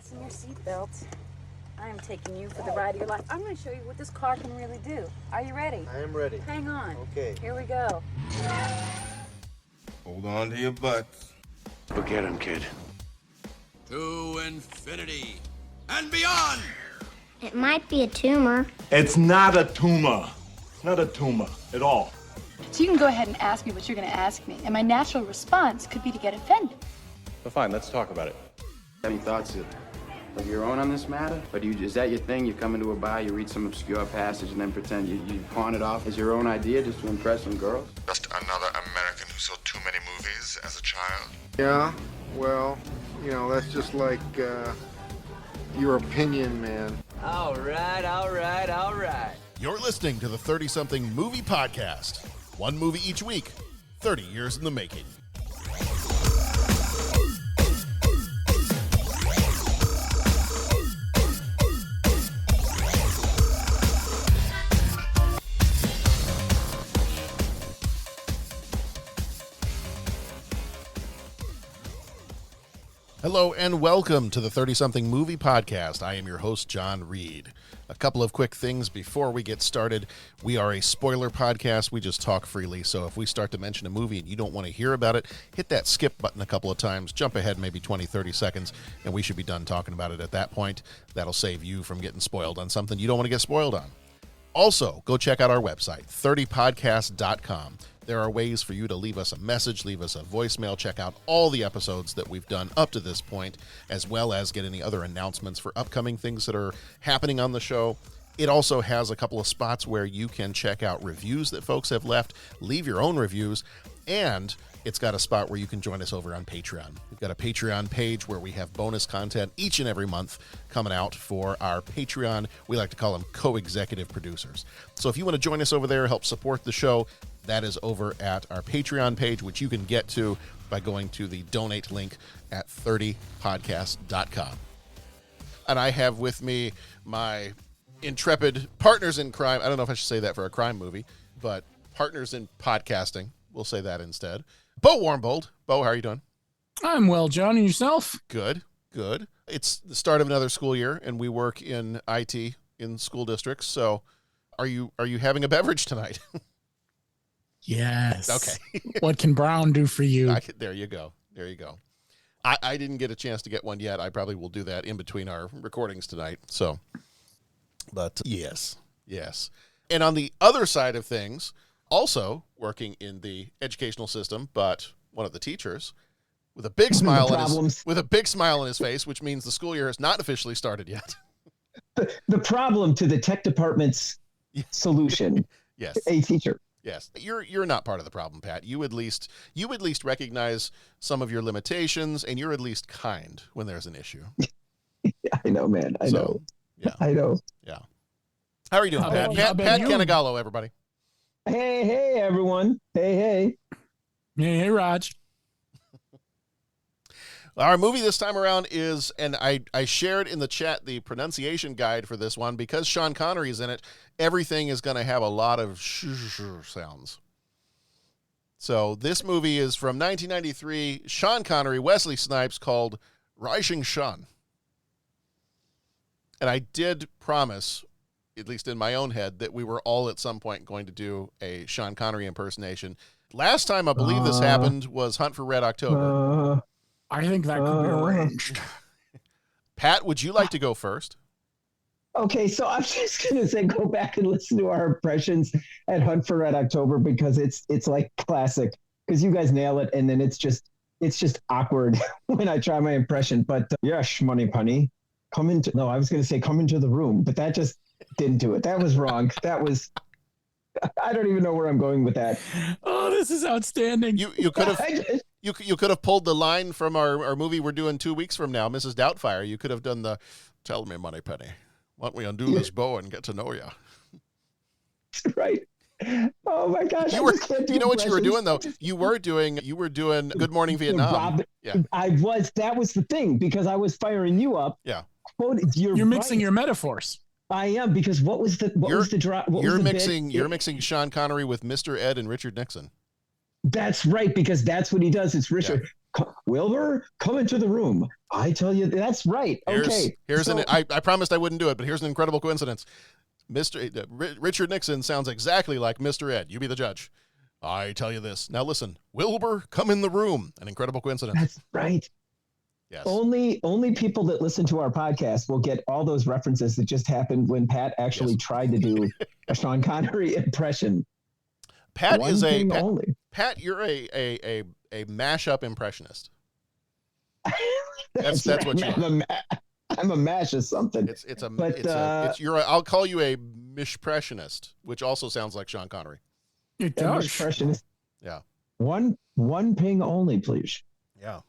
Fasten your seatbelt. I am taking you for the ride of your life. I'm going to show you what this car can really do. Are you ready? I am ready. Hang on. Okay. Here we go. Hold on to your butts. Look at him, kid. To infinity and beyond! It might be a tumor. It's not a tumor. It's not a tumor at all. So you can go ahead and ask me what you're going to ask me, and my natural response could be to get offended. Well, fine, let's talk about it. Any thoughts of your own on this matter? Or is that your thing? You come into a bar, you read some obscure passage, and then pretend you pawn it off as your own idea just to impress some girls? Just another American who saw too many movies as a child. Yeah, well, that's just like your opinion, man. All right. You're listening to the 30-something Movie Podcast. One movie each week, 30 years in the making. Hello and welcome to the 30-something Movie Podcast. I am your host, John Reed. A couple of quick things before we get started. We are a spoiler podcast. We just talk freely. So if we start to mention a movie and you don't want to hear about it, hit that skip button a couple of times, jump ahead maybe 20, 30 seconds, and we should be done talking about it at that point. That'll save you from getting spoiled on something you don't want to get spoiled on. Also, go check out our website, 30podcast.com. There are ways for you to leave us a message, leave us a voicemail, check out all the episodes that we've done up to this point, as well as get any other announcements for upcoming things that are happening on the show. It also has a couple of spots where you can check out reviews that folks have left, leave your own reviews, and it's got a spot where you can join us over on Patreon. We've got a Patreon page where we have bonus content each and every month coming out for our Patreon. We like to call them co-executive producers. So if you want to join us over there, help support the show, that is over at our Patreon page, which you can get to by going to the donate link at 30podcast.com. And I have with me my intrepid partners in crime. I don't know if I should say that for a crime movie, but partners in podcasting. We'll say that instead. Bo Warmbold. Bo, how are you doing? I'm well, John. And yourself? Good. It's the start of another school year, and we work in IT in school districts. So are you having a beverage tonight? Yes. Okay. What can Brown do for you? There you go. I didn't get a chance to get one yet. I probably will do that in between our recordings tonight. So, but yes. And on the other side of things, also working in the educational system, but one of the teachers with a big smile on his face, which means the school year has not officially started yet. The problem to the tech department's solution. Yes. A teacher. Yes, you're not part of the problem, Pat. You at least recognize some of your limitations, and you're at least kind when there's an issue. I know, man. I know. Yeah. I know. Yeah. How are you doing, Pat? Pat Canigallo, everybody. Hey, everyone. Hey, Raj. Our movie this time around is, and I shared in the chat the pronunciation guide for this one, because Sean Connery is in it, everything is going to have a lot of sounds. So this movie is from 1993, Sean Connery, Wesley Snipes, called Rising Sun. And I did promise, at least in my own head, that we were all at some point going to do a Sean Connery impersonation. Last time I believe this happened was Hunt for Red October. I think that could be arranged. Pat, would you like to go first? Okay, so I'm just gonna say go back and listen to our impressions at Hunt for Red October, because it's like classic, because you guys nail it, and then it's just awkward when I try my impression. But yes, money punny, come into the room, but that just didn't do it. That was wrong. I don't even know where I'm going with that. Oh, this is outstanding. You could have you could have pulled the line from our movie we're doing 2 weeks from now, Mrs. Doubtfire. You could have done the "Tell me, Moneypenny, why don't we undo this bow and get to know you?" Right. Oh my gosh! You know what you were doing though? You were doing Good Morning Vietnam. Yeah. That was the thing, because I was firing you up. Yeah. You're mixing your metaphors. I am, because what was the drop? You're mixing Sean Connery with Mr. Ed and Richard Nixon. That's right, because that's what he does. It's Richard. Yeah. Wilbur, come into the room. I tell you, that's right. Okay. I promised I wouldn't do it, but here's an incredible coincidence. Richard Nixon sounds exactly like Mr. Ed. You be the judge. I tell you this. Now listen, Wilbur, come in the room. An incredible coincidence. That's right. Yes. Only people that listen to our podcast will get all those references that just happened when Pat actually tried to do a Sean Connery impression. Pat, you're a mashup impressionist. That's what you are. I'm a mash of something. I'll call you a mishpressionist, which also sounds like Sean Connery. It does. Mishpressionist. Yeah. One ping only, please. Yeah.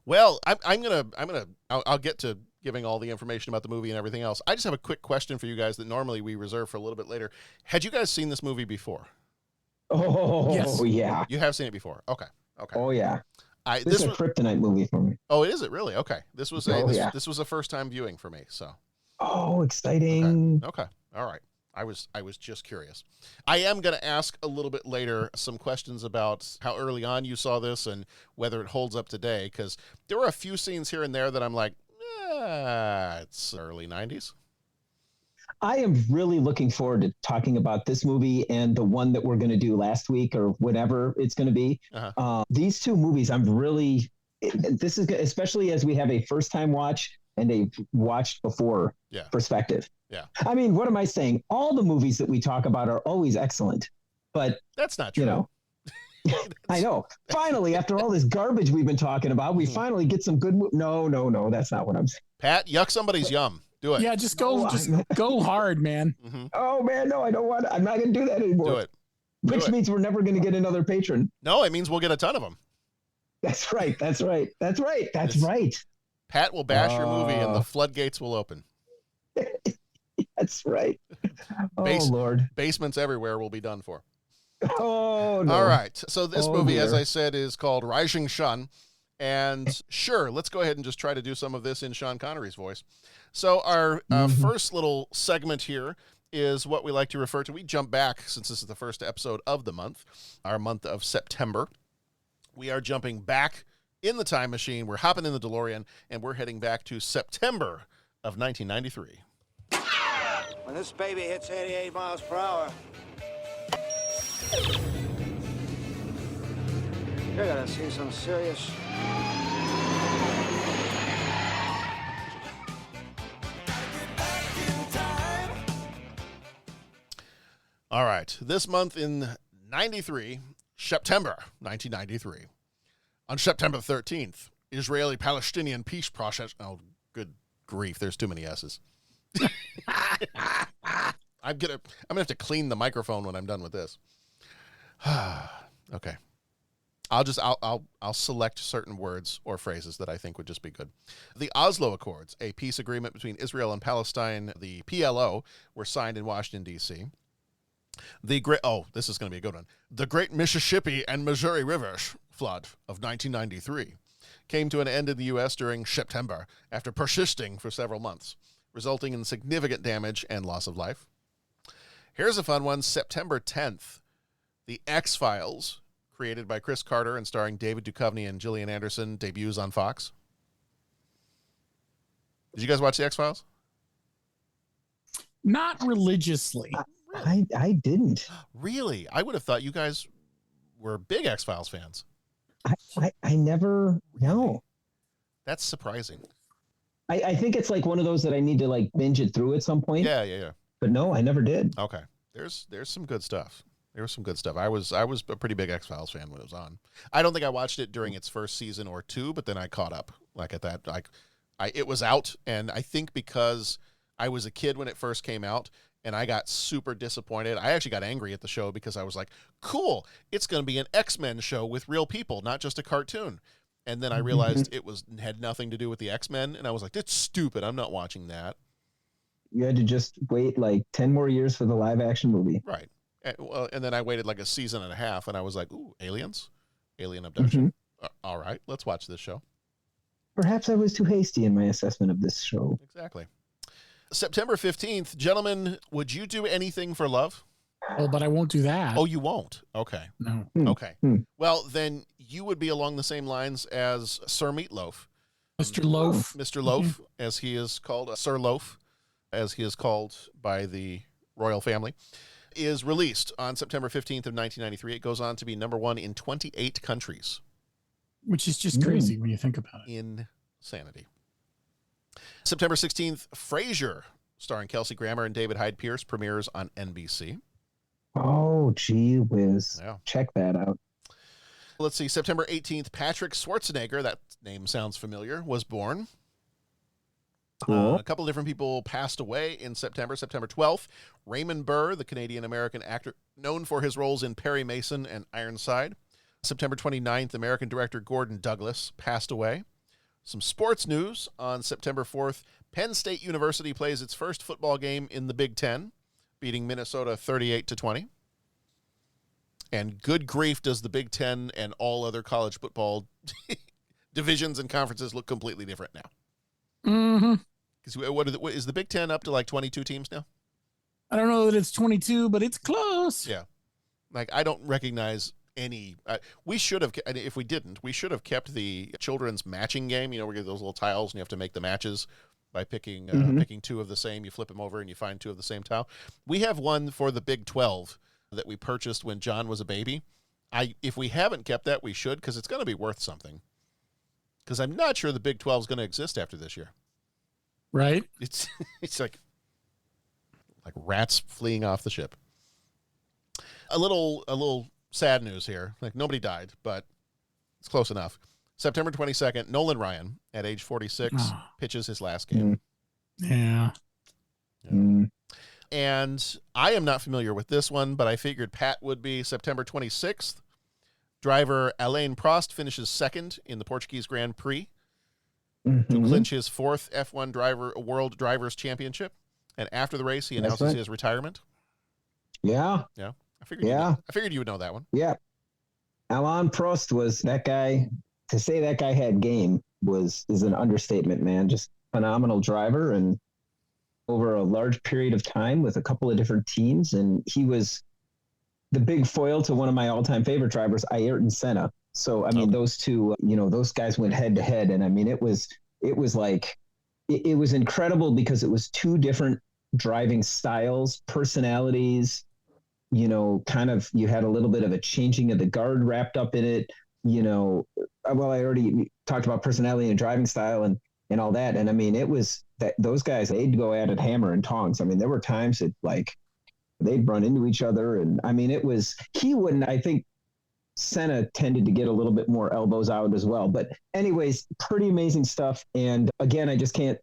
Well, I'll get to giving all the information about the movie and everything else. I just have a quick question for you guys that normally we reserve for a little bit later. Had you guys seen this movie before? Oh, yes. Yeah. You have seen it before. Okay. Oh, yeah. This is a kryptonite movie for me. Oh, is it really? Okay. This was a first time viewing for me. So. Oh, exciting. Okay. All right. I was just curious. I am going to ask a little bit later some questions about how early on you saw this and whether it holds up today, because there were a few scenes here and there that I'm like, it's early 90s. I am really looking forward to talking about this movie and the one that we're going to do last week or whatever it's going to be. These two movies, this is especially as we have a first time watch and a watched before perspective. Yeah. I mean, what am I saying? All the movies that we talk about are always excellent, but that's not true. I know. Finally, after all this garbage we've been talking about, we finally get some good. No, that's not what I'm saying. Pat, yuck somebody's yum. Do it. Yeah, just go hard, man. Mm-hmm. Oh man, no, I don't want. I'm not going to do that anymore. Do it. Which means we're never going to get another patron. No, it means we'll get a ton of them. That's right. That's right. Pat will bash your movie and the floodgates will open. That's right. Lord. Basements everywhere will be done for. Oh, no. All right. So this movie, as I said, is called Rising Sun. And sure, let's go ahead and just try to do some of this in Sean Connery's voice. So our first little segment here is what we like to refer to. We jump back, since this is the first episode of the month, our month of September. We are jumping back in the time machine. We're hopping in the DeLorean, and we're heading back to September of 1993. When this baby hits 88 miles per hour, you're gonna see some serious. All right, this month in 93, September 1993. On September 13th, Israeli-Palestinian peace process. Oh, good grief, there's too many S's. I'm gonna have to clean the microphone when I'm done with this. Okay. I'll select certain words or phrases that I think would just be good. The Oslo Accords, a peace agreement between Israel and Palestine, the PLO, were signed in Washington, D.C. This is going to be a good one. The Great Mississippi and Missouri Rivers flood of 1993 came to an end in the U.S. during September after persisting for several months, resulting in significant damage and loss of life. Here's a fun one. September 10th, The X-Files, created by Chris Carter and starring David Duchovny and Gillian Anderson, debuts on Fox. Did you guys watch The X-Files? Not religiously. I didn't. Really? I would have thought you guys were big X-Files fans. I never, no. That's surprising. I think it's like one of those that I need to like binge it through at some point. Yeah. But no, I never did. Okay. There's some good stuff. There was some good stuff. I was a pretty big X-Files fan when it was on. I don't think I watched it during its first season or two, but then I caught up. Like at that, it was out, and I think because I was a kid when it first came out, and I got super disappointed. I actually got angry at the show because I was like, cool, it's going to be an X-Men show with real people, not just a cartoon. And then I realized it had nothing to do with the X-Men, and I was like, that's stupid. I'm not watching that. You had to just wait like 10 more years for the live-action movie. Right. And then I waited like a season and a half, and I was like, ooh, aliens? Alien abduction? All right, let's watch this show. Perhaps I was too hasty in my assessment of this show. Exactly. September 15th, gentlemen, would you do anything for love? Oh, but I won't do that. Oh, you won't? Okay. No. Okay. Well, then you would be along the same lines as Sir Meatloaf, Mr. Loaf. Mr. Loaf, as he is called, Sir Loaf, as he is called by the royal family, is released on September 15th of 1993. It goes on to be #1 in 28 countries. Which is just crazy when you think about it. Insanity. September 16th, Frasier, starring Kelsey Grammer and David Hyde Pierce, premieres on NBC. Oh, gee whiz. Yeah. Check that out. Let's see, September 18th, Patrick Schwarzenegger, that name sounds familiar, was born. Cool. A couple of different people passed away in September. September 12th, Raymond Burr, the Canadian-American actor known for his roles in Perry Mason and Ironside. September 29th, American director Gordon Douglas passed away. Some sports news on September 4th, Penn State University plays its first football game in the Big Ten, beating Minnesota 38-20. And good grief, does the Big Ten and all other college football divisions and conferences look completely different now. Mm-hmm. What is the Big Ten up to, like 22 teams now? I don't know that it's 22, but it's close. Yeah. Like, I don't recognize any. We should have, if we didn't, we should have kept the children's matching game. You know, we get those little tiles and you have to make the matches by picking picking two of the same. You flip them over and you find two of the same tile. We have one for the Big 12 that we purchased when John was a baby. If we haven't kept that, we should, because it's going to be worth something. Because I'm not sure the Big 12 is going to exist after this year. Right? It's like rats fleeing off the ship. A little sad news here. Like, nobody died, but it's close enough. September 22nd, Nolan Ryan, at age 46, pitches his last game. Yeah. And I am not familiar with this one, but I figured Pat would be. September 26th, driver Alain Prost finishes second in the Portuguese Grand Prix to clinch his fourth F1 World Drivers' Championship. And after the race, he announces his retirement. Yeah. Yeah. I figured you would know that one. Yeah. Alain Prost was that guy. To say that guy had game is an understatement, man. Just phenomenal driver, and over a large period of time with a couple of different teams. And he was the big foil to one of my all-time favorite drivers, Ayrton Senna. So, I mean, those two, those guys went head to head. And I mean, it was incredible because it was two different driving styles, personalities, kind of, you had a little bit of a changing of the guard wrapped up in it. I already talked about personality and driving style and all that. And I mean, it was that those guys, they'd go at it hammer and tongs. I mean, there were times that they'd run into each other. And I mean, I think Senna tended to get a little bit more elbows out as well. But anyways, pretty amazing stuff. And again, I just got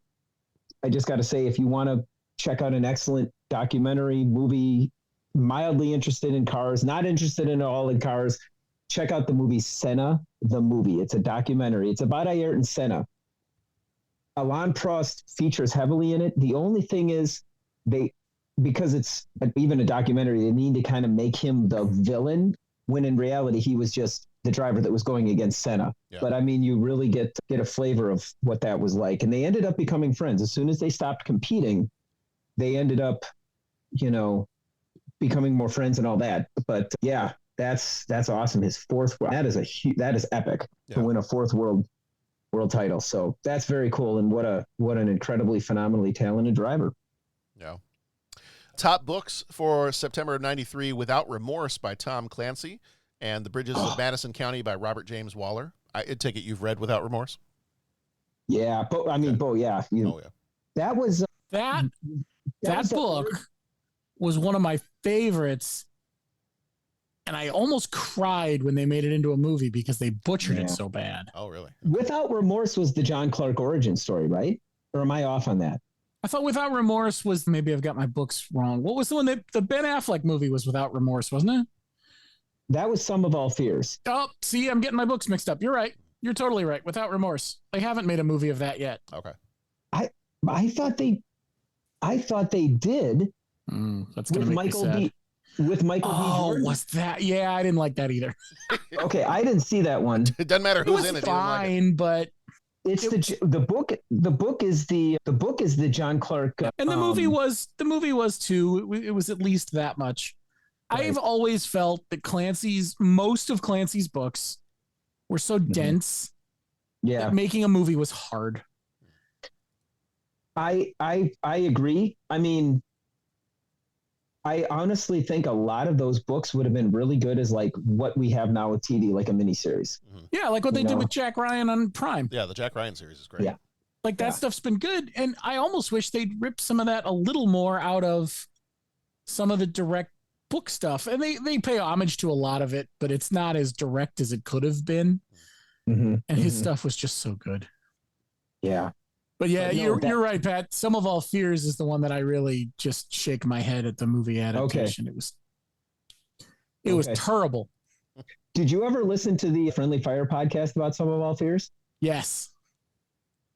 to say, if you want to check out an excellent documentary movie, mildly interested in cars, not interested in all in cars, check out the movie Senna, the movie. It's a documentary. It's about Ayrton Senna. Alain Prost features heavily in it. The only thing is because it's even a documentary, they need to kind of make him the villain, when in reality, he was just the driver that was going against Senna. Yeah. But I mean, you really get a flavor of what that was like. And they ended up becoming friends. As soon as they stopped competing, they ended up, becoming more friends and all that. But yeah, that's awesome. His fourth, that is epic to win a fourth world title. So that's very cool. And what an incredibly phenomenally talented driver. Yeah. Top books for September of 93, Without Remorse by Tom Clancy and The Bridges of Madison County by Robert James Waller. I take it you've read Without Remorse? Yeah. But I mean, yeah. That was that book was one of my favorites. And I almost cried when they made it into a movie because they butchered it so bad. Oh, really? Without Remorse was the John Clark origin story, right? Or am I off on that? I thought Without Remorse was, maybe I've got my books wrong. What was the one that the Ben Affleck movie was Without Remorse, wasn't it? That was Sum of All Fears. Oh, see, I'm getting my books mixed up. You're right. You're totally right. Without Remorse. They haven't made a movie of that yet. Okay. I thought they did. That's going to make me sad. With Michael B. Jordan. Was that? Yeah, I didn't like that either. Okay, I didn't see that one. It doesn't matter who's in it. Fine, but it's the book. The book is the John Clark. And the movie was too. It was at least that much. Right. I've always felt that most of Clancy's books were so dense Yeah. Making a movie was hard. I agree. I mean, I honestly think a lot of those books would have been really good as like what we have now with TV, like a miniseries. Yeah, like what they did with Jack Ryan on Prime. Yeah, the Jack Ryan series is great. Yeah. Like that stuff's been good. And I almost wish they'd rip some of that a little more out of some of the direct book stuff. And they pay homage to a lot of it, but it's not as direct as it could have been. And his stuff was just so good. Yeah. But yeah, you're right, Pat. Some of All Fears is the one that I really just shake my head at the movie adaptation. It was terrible. Did you ever listen to the Friendly Fire podcast about Some of All Fears? Yes.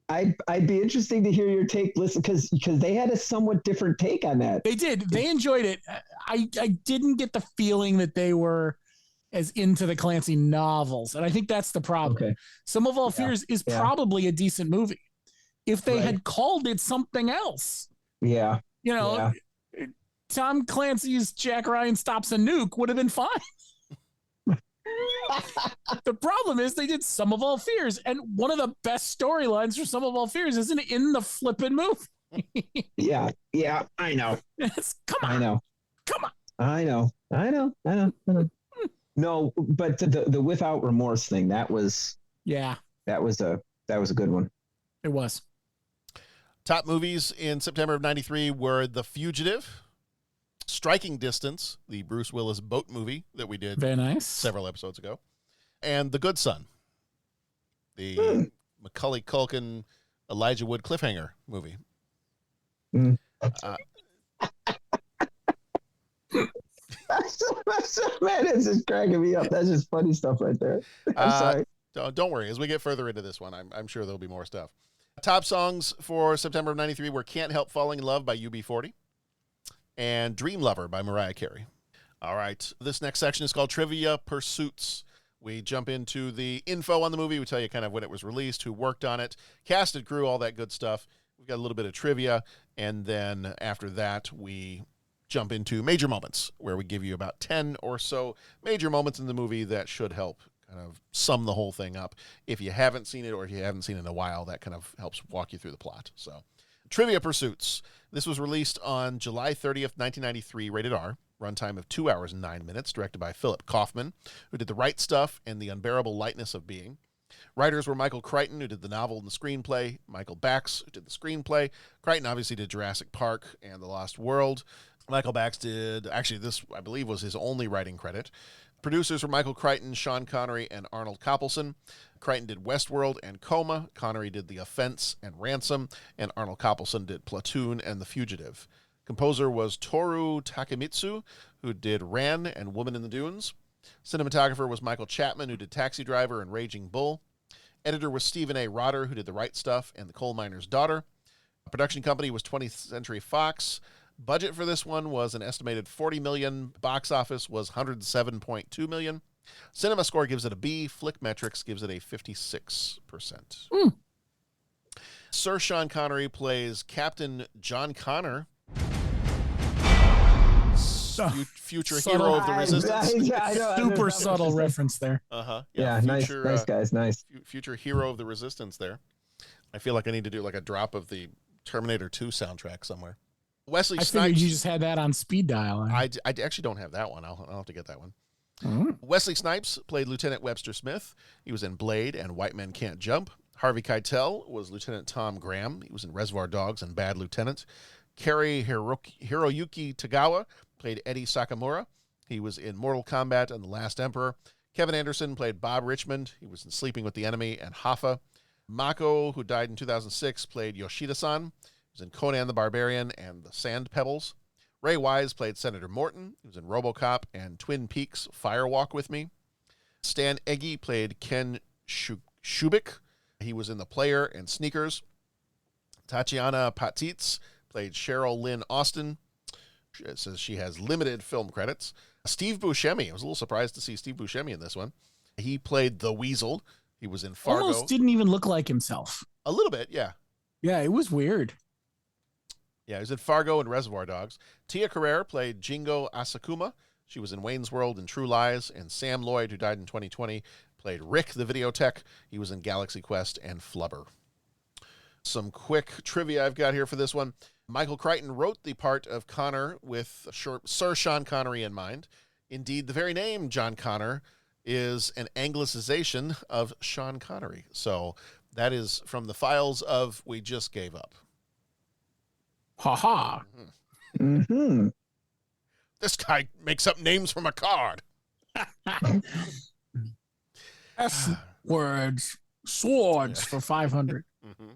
I'd be interesting to hear your take. Listen, because they had a somewhat different take on that. They did. They enjoyed it. I didn't get the feeling that they were as into the Clancy novels, and I think that's the problem. Okay. Some of All Fears is probably a decent movie. If they had called it something else, Tom Clancy's Jack Ryan Stops a Nuke would have been fine. The problem is they did Some of All Fears, and one of the best storylines for Some of All Fears isn't in the flippin' movie. Yeah, I know. Come on. I know. Come on. I know. No, but the Without Remorse thing, that was a good one. It was. Top movies in September of 93 were The Fugitive, Striking Distance, the Bruce Willis boat movie that we did Very nice. several episodes ago, and The Good Son, the Macaulay Culkin, Elijah Wood cliffhanger movie. Man, it's just cracking me up. That's just funny stuff right there. I'm sorry. Don't worry. As we get further into this one, I'm sure there'll be more stuff. Top songs for September of 93 were Can't Help Falling in Love by UB40 and Dream Lover by Mariah Carey. All right. This next section is called Trivia Pursuits. We jump into the info on the movie. We tell you kind of when it was released, who worked on it, cast and crew, all that good stuff. We've got a little bit of trivia. And then after that, we jump into major moments, where we give you about 10 or so major moments in the movie that should help kind of sum the whole thing up. If you haven't seen it, or if you haven't seen it in a while, that kind of helps walk you through the plot. So, Trivia Pursuits. This was released on July 30th, 1993, rated R. Runtime of 2 hours and 9 minutes, directed by Philip Kaufman, who did The Right Stuff and The Unbearable Lightness of Being. Writers were Michael Crichton, who did the novel and the screenplay, Michael Bax, who did the screenplay. Crichton obviously did Jurassic Park and The Lost World. Michael Bax did, actually this I believe was his only writing credit. Producers were Michael Crichton, Sean Connery, and Arnold Coppelson. Crichton did Westworld and Coma. Connery did The Offense and Ransom. And Arnold Coppelson did Platoon and The Fugitive. Composer was Toru Takemitsu, who did Ran and Woman in the Dunes. Cinematographer was Michael Chapman, who did Taxi Driver and Raging Bull. Editor was Stephen A. Rotter, who did The Right Stuff and The Coal Miner's Daughter. Production company was 20th Century Fox. Budget for this one was an estimated $40 million. Box office was $107.2 million. Cinema Score gives it a B. Flickmetrics gives it a 56%. Sir Sean Connery plays Captain John Connor, future hero of the Resistance. Super subtle reference there. Yeah, future, nice guys, nice. Future hero of the Resistance there. I feel like I need to do like a drop of the Terminator 2 soundtrack somewhere. Wesley Snipes. I figured you just had that on speed dial. I actually don't have that one. I'll have to get that one. Wesley Snipes played Lieutenant Webster Smith. He was in Blade and White Men Can't Jump. Harvey Keitel was Lieutenant Tom Graham. He was in Reservoir Dogs and Bad Lieutenant. Kerry Hiroyuki Tagawa played Eddie Sakamura. He was in Mortal Kombat and The Last Emperor. Kevin Anderson played Bob Richmond. He was in Sleeping with the Enemy and Hoffa. Mako, who died in 2006, played Yoshida-san. He was in Conan the Barbarian and The Sand Pebbles. Ray Wise played Senator Morton. He was in RoboCop and Twin Peaks Fire Walk with Me. Stan Eggy played Ken Shubik. He was in The Player and Sneakers. Tatiana Patitz played Cheryl Lynn Austin. It says she has limited film credits. Steve Buscemi. I was a little surprised to see Steve Buscemi in this one. He played the Weasel. He was in Fargo. Almost didn't even look like himself. A little bit, yeah. Yeah, it was weird. Yeah, he was in Fargo and Reservoir Dogs. Tia Carrere played Jingo Asakuma. She was in Wayne's World and True Lies. And Sam Lloyd, who died in 2020, played Rick the Videotech. He was in Galaxy Quest and Flubber. Some quick trivia I've got here for this one. Michael Crichton wrote the part of Connor with Sir Sean Connery in mind. Indeed, the very name John Connor is an anglicization of Sean Connery. So that is from the files of We Just Gave Up. Ha ha. Mm-hmm. This guy makes up names from a card. S words, swords for 500. Mm-hmm.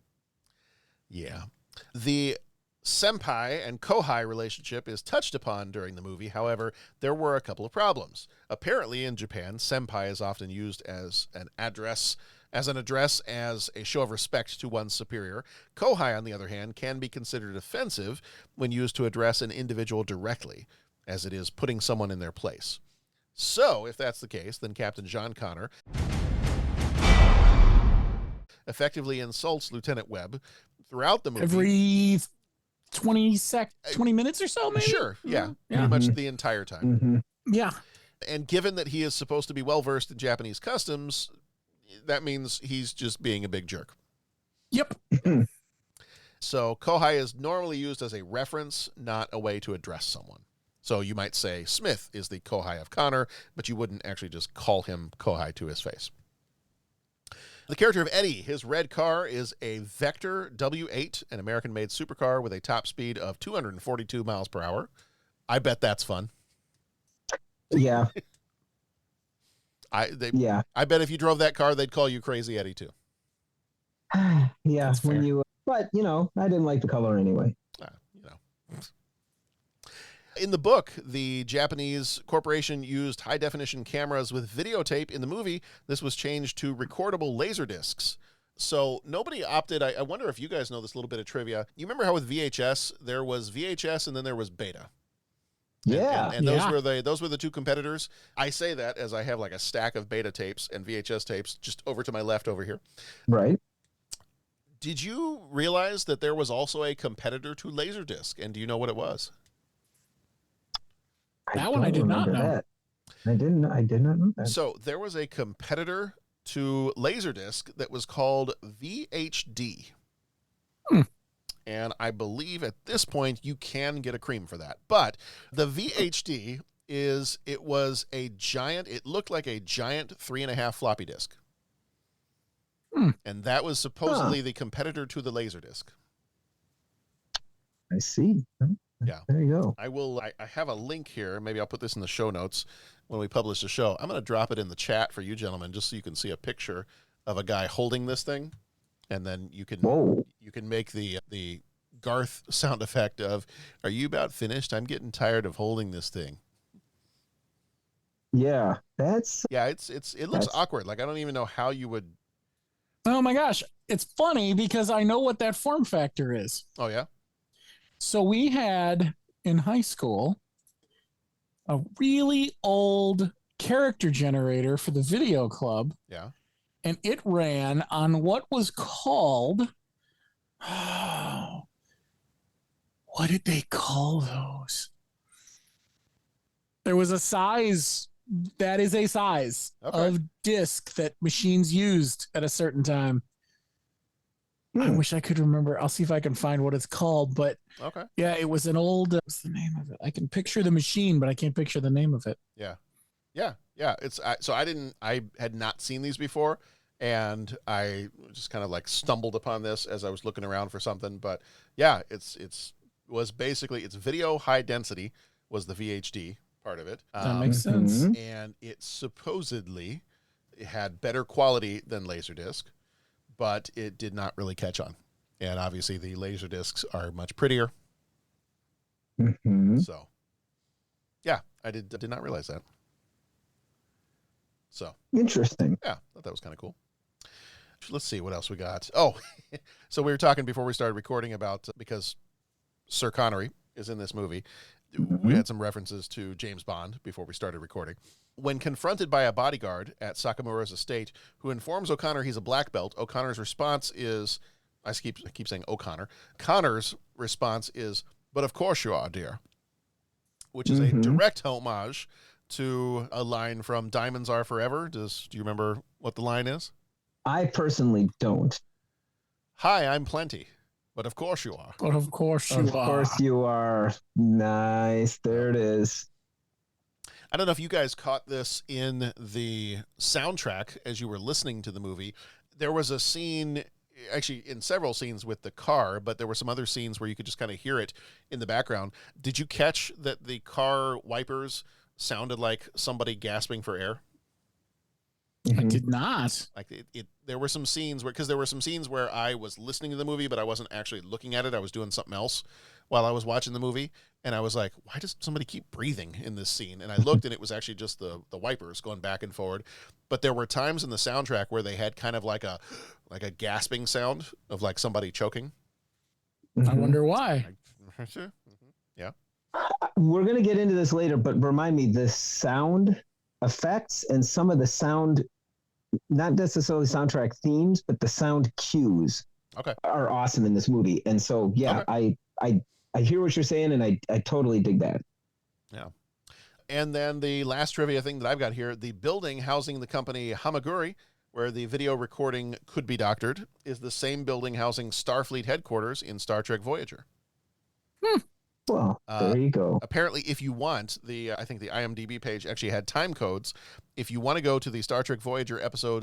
Yeah. The senpai and kohai relationship is touched upon during the movie. However, there were a couple of problems. Apparently, in Japan, senpai is often used as an address as a show of respect to one's superior. Kohai, on the other hand, can be considered offensive when used to address an individual directly, as it is putting someone in their place. So, if that's the case, then Captain John Connor effectively insults Lieutenant Webb throughout the movie. Every 20 minutes or so, maybe? Sure, yeah. Yeah. Pretty much the entire time. Mm-hmm. Yeah. And given that he is supposed to be well-versed in Japanese customs, that means he's just being a big jerk. Yep. So kohai is normally used as a reference, not a way to address someone. So you might say Smith is the kohai of Connor, but you wouldn't actually just call him kohai to his face. The character of Eddie, his red car is a Vector W8, an American-made supercar with a top speed of 242 miles per hour. I bet that's fun. Yeah. I I bet if you drove that car, they'd call you Crazy Eddie too. Yeah, That's fair. but I didn't like the color anyway. In the book, the Japanese corporation used high-definition cameras with videotape. In the movie, this was changed to recordable laser discs. So nobody opted. I wonder if you guys know this little bit of trivia. You remember how with VHS, there was VHS and then there was Beta? Yeah. And those were the two competitors. I say that as I have like a stack of Beta tapes and VHS tapes just over to my left over here. Right. Did you realize that there was also a competitor to Laserdisc? And do you know what it was? That one I did not know. That. I did not know that. So there was a competitor to Laserdisc that was called VHD. And I believe at this point you can get a cream for that. But the VHD it looked like a giant 3.5 floppy disk. And that was supposedly the competitor to the Laserdisc. I see. Yeah. There you go. I have a link here. Maybe I'll put this in the show notes when we publish the show. I'm going to drop it in the chat for you gentlemen, just so you can see a picture of a guy holding this thing. And then you can make the Garth sound effect of, "Are you about finished? I'm getting tired of holding this thing." Yeah, it looks awkward. Like I don't even know how you would. Oh my gosh. It's funny because I know what that form factor is. Oh yeah. So we had in high school a really old character generator for the video club. Yeah. And it ran on what was called, what did they call those? There was a size of disc that machines used at a certain time. I wish I could remember. I'll see if I can find what it's called. But okay. Yeah, it was an old. What's the name of it? I can picture the machine, but I can't picture the name of it. Yeah. I had not seen these before, and I just kind of like stumbled upon this as I was looking around for something. But yeah, it's video high density was the VHD part of it. That makes sense. And it supposedly had better quality than Laserdisc, but it did not really catch on. And obviously the Laserdiscs are much prettier. So yeah, I did not realize that. So interesting. Yeah, thought that was kind of cool. Let's see what else we got. Oh, so we were talking before we started recording about, because Sir Connery is in this movie, we had some references to James Bond before we started recording. When confronted by a bodyguard at Sakamura's estate who informs O'Connor he's a black belt, O'Connor's response is, I keep saying O'Connor, Connor's response is, "But of course you are, dear," which is a direct homage to a line from Diamonds Are Forever. Do you remember what the line is? I personally don't. Hi, I'm Plenty, but of course you are. But of course you Of course you are. Nice. There it is. I don't know if you guys caught this in the soundtrack as you were listening to the movie. There was a scene, actually in several scenes with the car, but there were some other scenes where you could just kind of hear it in the background. Did you catch that the car wipers sounded like somebody gasping for air? I did not. Like there were some scenes where I was listening to the movie, but I wasn't actually looking at it. I was doing something else while I was watching the movie, and I was like, why does somebody keep breathing in this scene? And I looked, and it was actually just the wipers going back and forward. But there were times in the soundtrack where they had kind of like a gasping sound of like somebody choking. I wonder why. Yeah. We're going to get into this later, but remind me, the sound effects and some of the sound, not necessarily soundtrack themes, but the sound cues are awesome in this movie. And so, yeah, I hear what you're saying, and I totally dig that. Yeah. And then the last trivia thing that I've got here, the building housing the company Hamaguri, where the video recording could be doctored, is the same building housing Starfleet headquarters in Star Trek Voyager. Well, there you go. Apparently, if you want, I think the IMDb page actually had time codes. If you want to go to the Star Trek Voyager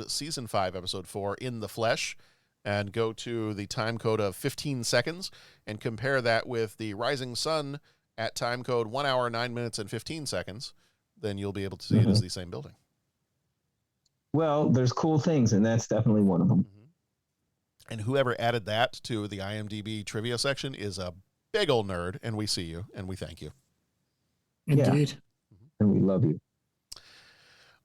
season 5, episode 4, In the Flesh, and go to the time code of 15 seconds and compare that with the Rising Sun at time code 1 hour, 9 minutes, and 15 seconds, then you'll be able to see it as the same building. Well, there's cool things, and that's definitely one of them. And whoever added that to the IMDb trivia section is a big old nerd, and we see you, and we thank you. Indeed. Yeah. And we love you.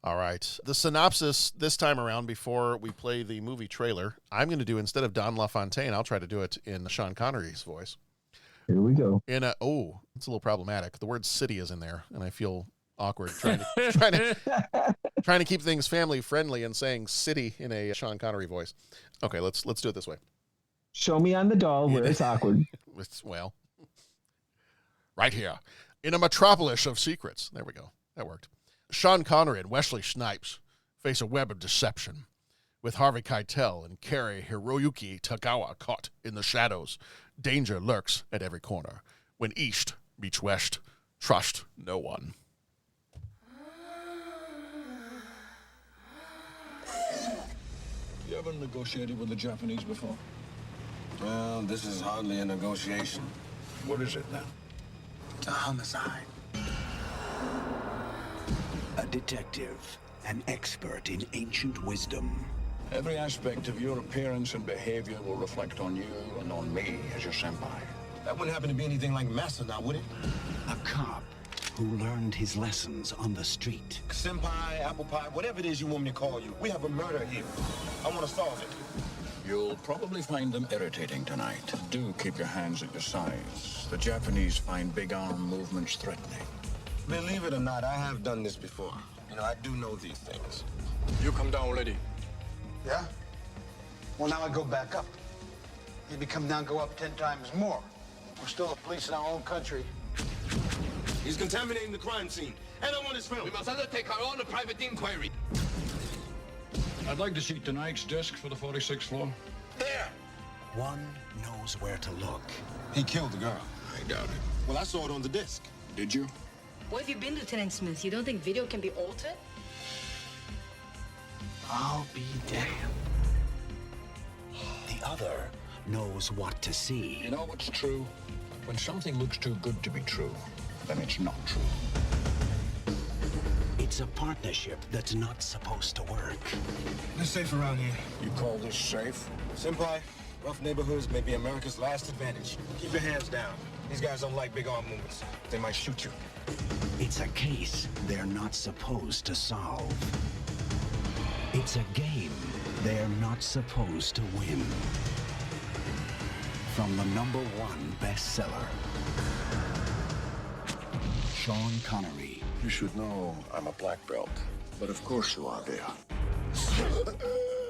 All right. The synopsis this time around, before we play the movie trailer, I'm going to do, instead of Don LaFontaine, I'll try to do it in Sean Connery's voice. Here we go. It's a little problematic. The word city is in there, and I feel awkward trying to keep things family friendly and saying city in a Sean Connery voice. Okay, let's do it this way. Show me on the doll where it's awkward. Well, right here, in a metropolis of secrets. There we go. That worked. Sean Connery and Wesley Snipes face a web of deception. With Harvey Keitel and Kerry Hiroyuki Tagawa caught in the shadows, danger lurks at every corner. When east meets west, trust no one. You ever negotiated with the Japanese before? Well, this is hardly a negotiation. What is it then? A homicide. A detective, an expert in ancient wisdom. Every aspect of your appearance and behavior will reflect on you and on me as your senpai. That wouldn't happen to be anything like Massa now, would it? A cop who learned his lessons on the street. Senpai, apple pie, whatever it is you want me to call you. We have a murder here. I want to solve it. You'll probably find them irritating tonight. Do keep your hands at your sides. The Japanese find big arm movements threatening. Believe it or not, I have done this before. You know, I do know these things. You come down, lady. Yeah? Well, now I go back up. Maybe come down, go up 10 times more. We're still the police in our own country. He's contaminating the crime scene, and I want his film. We must undertake our own private inquiry. I'd like to see tonight's disc for the 46th floor. There! One knows where to look. He killed the girl. I doubt it. Well, I saw it on the disc. Did you? Where have you been, Lieutenant Smith? You don't think video can be altered? I'll be damned. The other knows what to see. You know what's true? When something looks too good to be true, then it's not true. It's a partnership that's not supposed to work. It's safe around here. You call this safe? Senpai, rough neighborhoods may be America's last advantage. Keep your hands down. These guys don't like big arm movements. They might shoot you. It's a case they're not supposed to solve. It's a game they're not supposed to win. From the #1 bestseller, Sean Connery. You should know I'm a black belt. But of course you are, dear.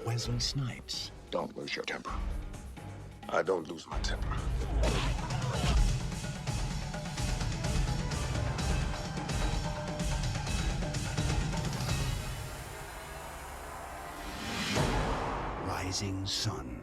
Wesley Snipes. Don't lose your temper. I don't lose my temper. missing son.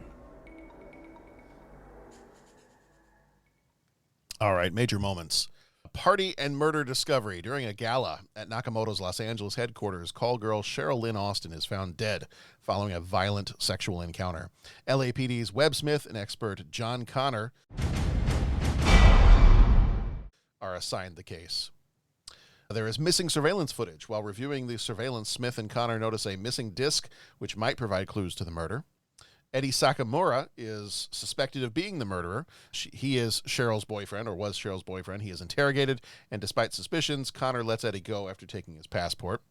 All right, major moments. Party and murder discovery. During a gala at Nakamoto's Los Angeles headquarters, call girl Cheryl Lynn Austin is found dead following a violent sexual encounter. LAPD's Webb Smith and expert John Connor are assigned the case. There is missing surveillance footage. While reviewing the surveillance, Smith and Connor notice a missing disc, which might provide clues to the murder. Eddie Sakamura is suspected of being the murderer. He is Cheryl's boyfriend, or was Cheryl's boyfriend. He is interrogated, and despite suspicions, Connor lets Eddie go after taking his passport.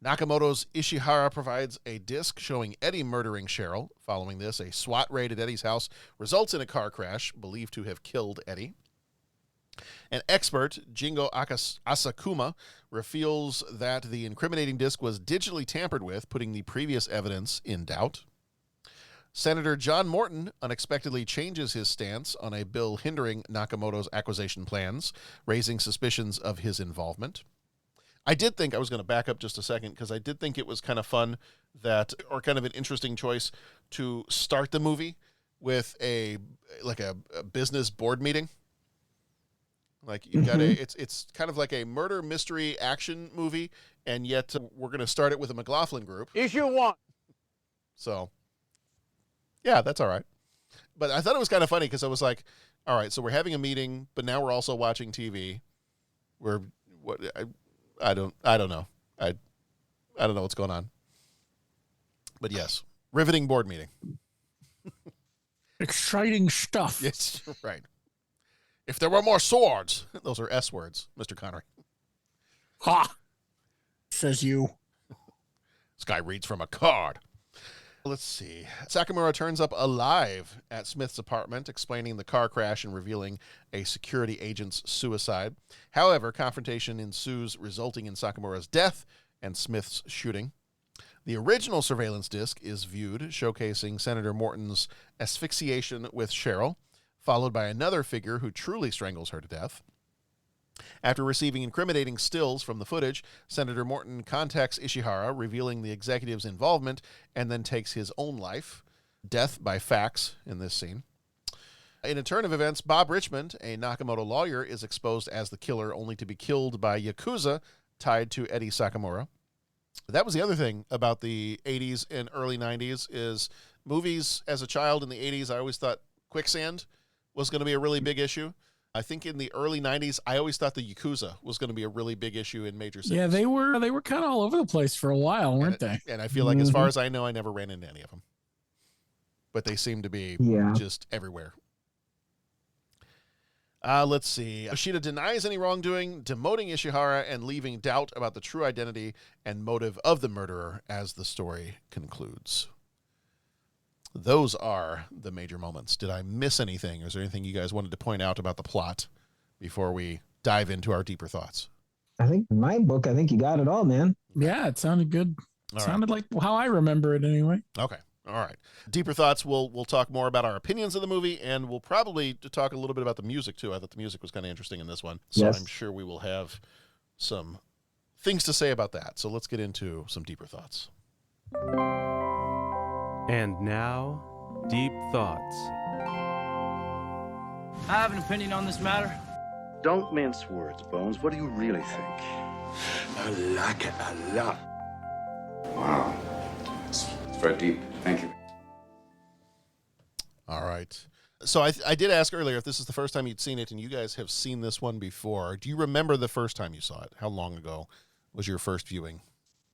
Nakamoto's Ishihara provides a disc showing Eddie murdering Cheryl. Following this, a SWAT raid at Eddie's house results in a car crash, believed to have killed Eddie. An expert, Jingo Asakuma, reveals that the incriminating disc was digitally tampered with, putting the previous evidence in doubt. Senator John Morton unexpectedly changes his stance on a bill hindering Nakamoto's acquisition plans, raising suspicions of his involvement. I did think, I was going to back up just a second, because I did think it was kind of fun that, or kind of an interesting choice to start the movie with a business board meeting. Like you've got it's kind of like a murder mystery action movie, and yet we're going to start it with a McLaughlin group. Issue 1. So, yeah, that's all right. But I thought it was kind of funny because I was like, all right, so we're having a meeting, but now we're also watching TV. I don't know. I don't know what's going on. But yes, riveting board meeting. Exciting stuff. Yes, right. If there were more swords. Those are S words, Mr. Connery. Ha! Says you. This guy reads from a card. Let's see. Sakamura turns up alive at Smith's apartment, explaining the car crash and revealing a security agent's suicide. However, confrontation ensues, resulting in Sakamura's death and Smith's shooting. The original surveillance disc is viewed, showcasing Senator Morton's asphyxiation with Cheryl, followed by another figure who truly strangles her to death. After receiving incriminating stills from the footage, Senator Morton contacts Ishihara, revealing the executive's involvement, and then takes his own life. Death by fax in this scene. In a turn of events, Bob Richmond, a Nakamoto lawyer, is exposed as the killer, only to be killed by Yakuza tied to Eddie Sakamura. That was the other thing about the 80s and early 90s is movies as a child in the 80s, I always thought quicksand was going to be a really big issue. I think in the early 90s, I always thought the Yakuza was going to be a really big issue in major cities. Yeah, they were kind of all over the place for a while, weren't they? And I feel like as far as I know, I never ran into any of them. But they seem to be just everywhere. Let's see. Yoshida denies any wrongdoing, demoting Ishihara and leaving doubt about the true identity and motive of the murderer as the story concludes. Those are the major moments. Did I miss anything? Or is there anything you guys wanted to point out about the plot before we dive into our deeper thoughts? I think in my book, I think you got it all, man. Yeah, it sounded good. All sounded like how I remember it anyway. Okay. All right. Deeper thoughts, we'll talk more about our opinions of the movie, and we'll probably talk a little bit about the music, too. I thought the music was kind of interesting in this one. So Yes. I'm sure we will have some things to say about that. So let's get into some deeper thoughts. And now, Deep Thoughts. I have an opinion on this matter. Don't mince words, Bones. What do you really think? I like it a lot. Wow. It's very deep. Thank you. All right. So I did ask earlier if this is the first time you'd seen it, and you guys have seen this one before. Do you remember the first time you saw it? How long ago was your first viewing?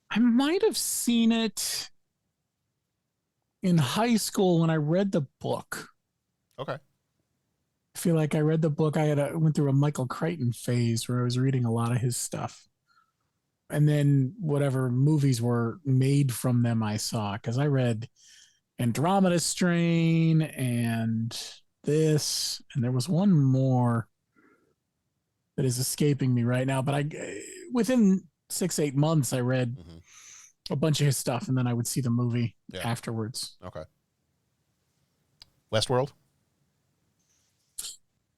I might have seen it in high school when I read the book. Okay. I feel like I read the book. I went through a Michael Crichton phase where I was reading a lot of his stuff. And then whatever movies were made from them I saw, because I read Andromeda Strain and this, and there was one more that is escaping me right now. But within 6-8 months, I read a bunch of his stuff, and then I would see the movie afterwards. Okay. Westworld?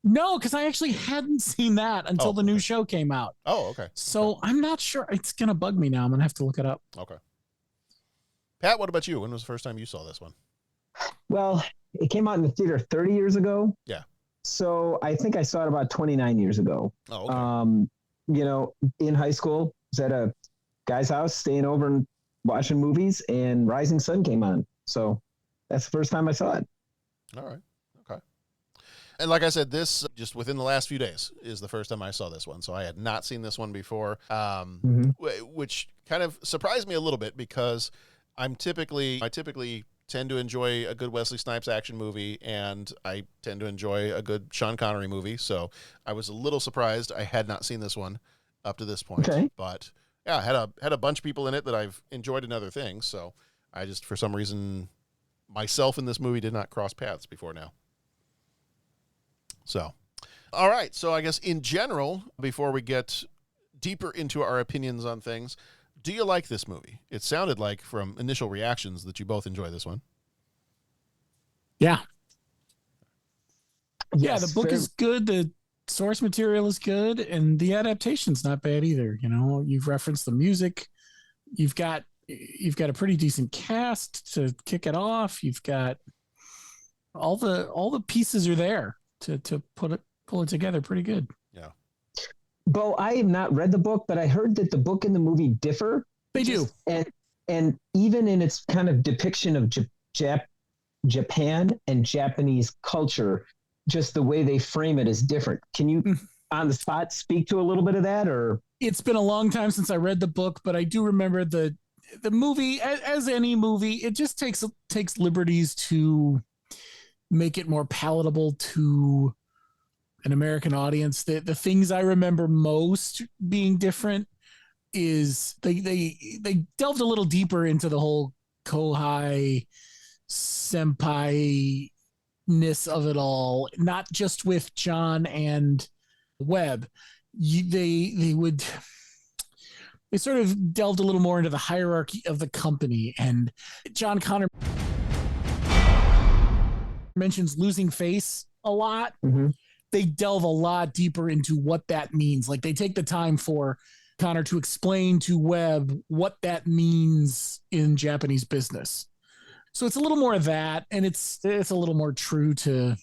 No, because I actually hadn't seen that until the new show came out. Oh, okay. So I'm not sure. It's going to bug me now. I'm going to have to look it up. Okay. Pat, what about you? When was the first time you saw this one? Well, it came out in the theater 30 years ago. Yeah. So I think I saw it about 29 years ago. Oh, okay. In high school, I was at a guy's house staying over and watching movies, and Rising Sun came on. So that's the first time I saw it. All right. Okay. And like I said, this just within the last few days is the first time I saw this one. So I had not seen this one before, which kind of surprised me a little bit because I typically tend to enjoy a good Wesley Snipes action movie, and I tend to enjoy a good Sean Connery movie. So I was a little surprised I had not seen this one up to this point. Okay. But yeah, had a bunch of people in it that I've enjoyed in other things. So I just, for some reason, myself in this movie did not cross paths before now. So, all right. So I guess in general, before we get deeper into our opinions on things, do you like this movie? It sounded like from initial reactions that you both enjoy this one. Yeah. Yes, yeah, the book is good. The source material is good, and the adaptation's not bad either. You know, you've referenced the music. You've got a pretty decent cast to kick it off. You've got all the pieces are there to pull it together pretty good. Yeah. Bo, I have not read the book, but I heard that the book and the movie differ. They do. And even in its kind of depiction of Japan and Japanese culture, just the way they frame it is different. Can you, on the spot, speak to a little bit of that? Or it's been a long time since I read the book, but I do remember the movie. As any movie, it just takes liberties to make it more palatable to an American audience. The things I remember most being different is they delved a little deeper into the whole Kohai senpai ness of it all, not just with John and Webb. They sort of delved a little more into the hierarchy of the company, and John Connor mentions losing face a lot. Mm-hmm. They delve a lot deeper into what that means. Like, they take the time for Connor to explain to Webb what that means in Japanese business. So it's a little more of that, and it's a little more true to,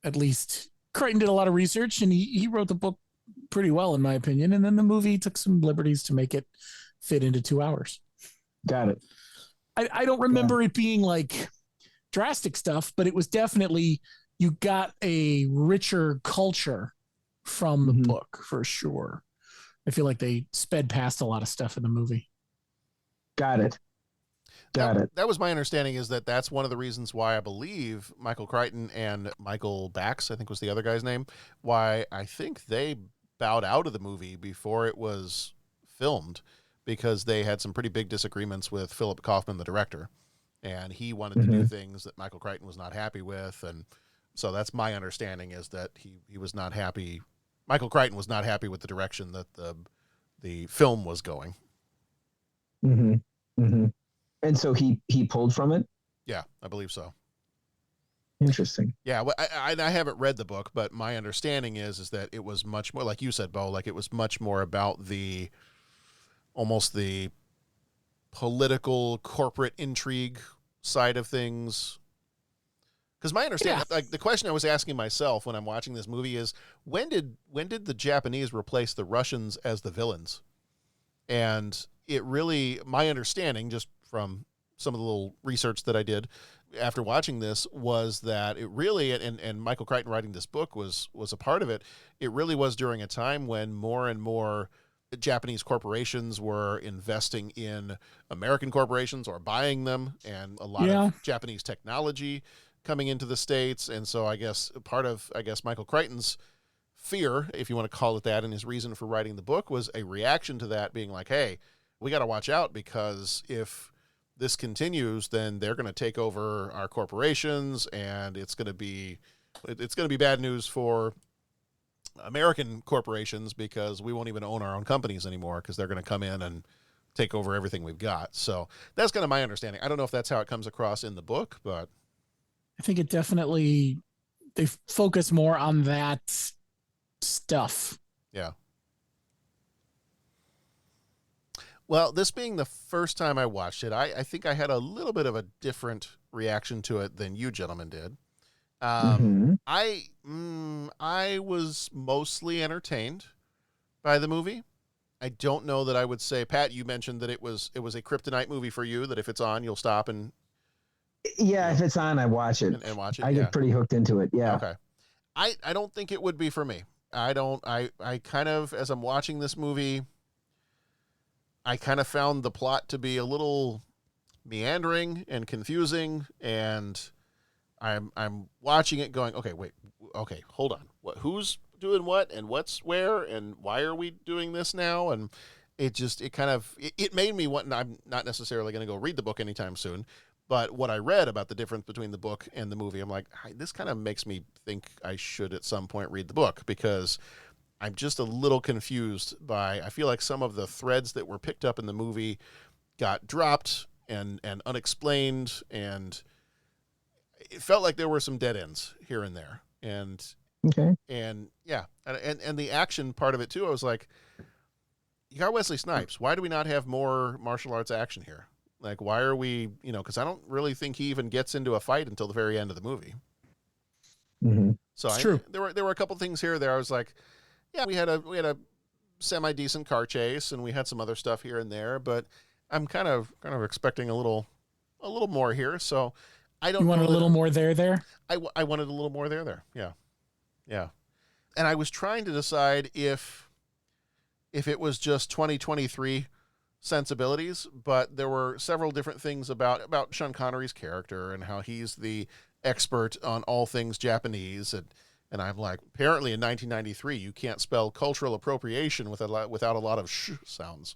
at least Crichton did a lot of research, and he wrote the book pretty well, in my opinion. And then the movie took some liberties to make it fit into 2 hours. Got it. I don't remember it being like drastic stuff, but it was definitely, you got a richer culture from the book for sure. I feel like they sped past a lot of stuff in the movie. Got it. That was my understanding, is that that's one of the reasons why I believe Michael Crichton and Michael Bax, I think was the other guy's name, why I think they bowed out of the movie before it was filmed, because they had some pretty big disagreements with Philip Kaufman, the director, and he wanted to do things that Michael Crichton was not happy with. And so that's my understanding, is that he was not happy. Michael Crichton was not happy with the direction that the film was going. Mm-hmm. Mm-hmm. And so he pulled from it? Yeah, I believe so. Interesting. Yeah, well, I haven't read the book, but my understanding is that it was much more, like you said, Bo, like it was much more about almost the political corporate intrigue side of things. Because my understanding, like the question I was asking myself when I'm watching this movie is, when did the Japanese replace the Russians as the villains? And it really, my understanding, just from some of the little research that I did after watching this, was that it really, and Michael Crichton writing this book was a part of it, it really was during a time when more and more Japanese corporations were investing in American corporations or buying them, and a lot of Japanese technology coming into the States. And so I guess part of, Michael Crichton's fear, if you want to call it that, and his reason for writing the book was a reaction to that, being like, hey, we got to watch out, because if this continues, then they're going to take over our corporations, and it's going to be bad news for American corporations, because we won't even own our own companies anymore, because they're going to come in and take over everything we've got. So that's kind of my understanding. I don't know if that's how it comes across in the book, but I think it definitely, they focus more on that stuff. Yeah. Well, this being the first time I watched it, I think I had a little bit of a different reaction to it than you gentlemen did. Mm-hmm. I was mostly entertained by the movie. I don't know that I would say, Pat, you mentioned that it was a kryptonite movie for you, that if it's on, you'll stop and Yeah, if it's on, I watch it. And watch it. I get pretty hooked into it. Yeah. Okay. I don't think it would be for me. I kind of, as I'm watching this movie, I kind of found the plot to be a little meandering and confusing, and I'm watching it going, okay, hold on. Who's doing what, and what's where, and why are we doing this now? And it made me want, and I'm not necessarily going to go read the book anytime soon, but what I read about the difference between the book and the movie, I'm like, this kind of makes me think I should at some point read the book, because I'm just a little confused by, I feel like some of the threads that were picked up in the movie got dropped and unexplained, and it felt like there were some dead ends here and there. And yeah, and the action part of it too, I was like, you got Wesley Snipes. Why do we not have more martial arts action here? Like, why are we, because I don't really think he even gets into a fight until the very end of the movie. Mm-hmm. So it's true. There were a couple things here or there. I was like, yeah, we had a semi decent car chase, and we had some other stuff here and there, but I'm kind of expecting a little more here. So I don't. You want a little more there? I wanted a little more there. Yeah. And I was trying to decide if it was just 2023 sensibilities, but there were several different things about Sean Connery's character and how he's the expert on all things Japanese, and I'm like, apparently in 1993 you can't spell cultural appropriation without a lot of sh sounds.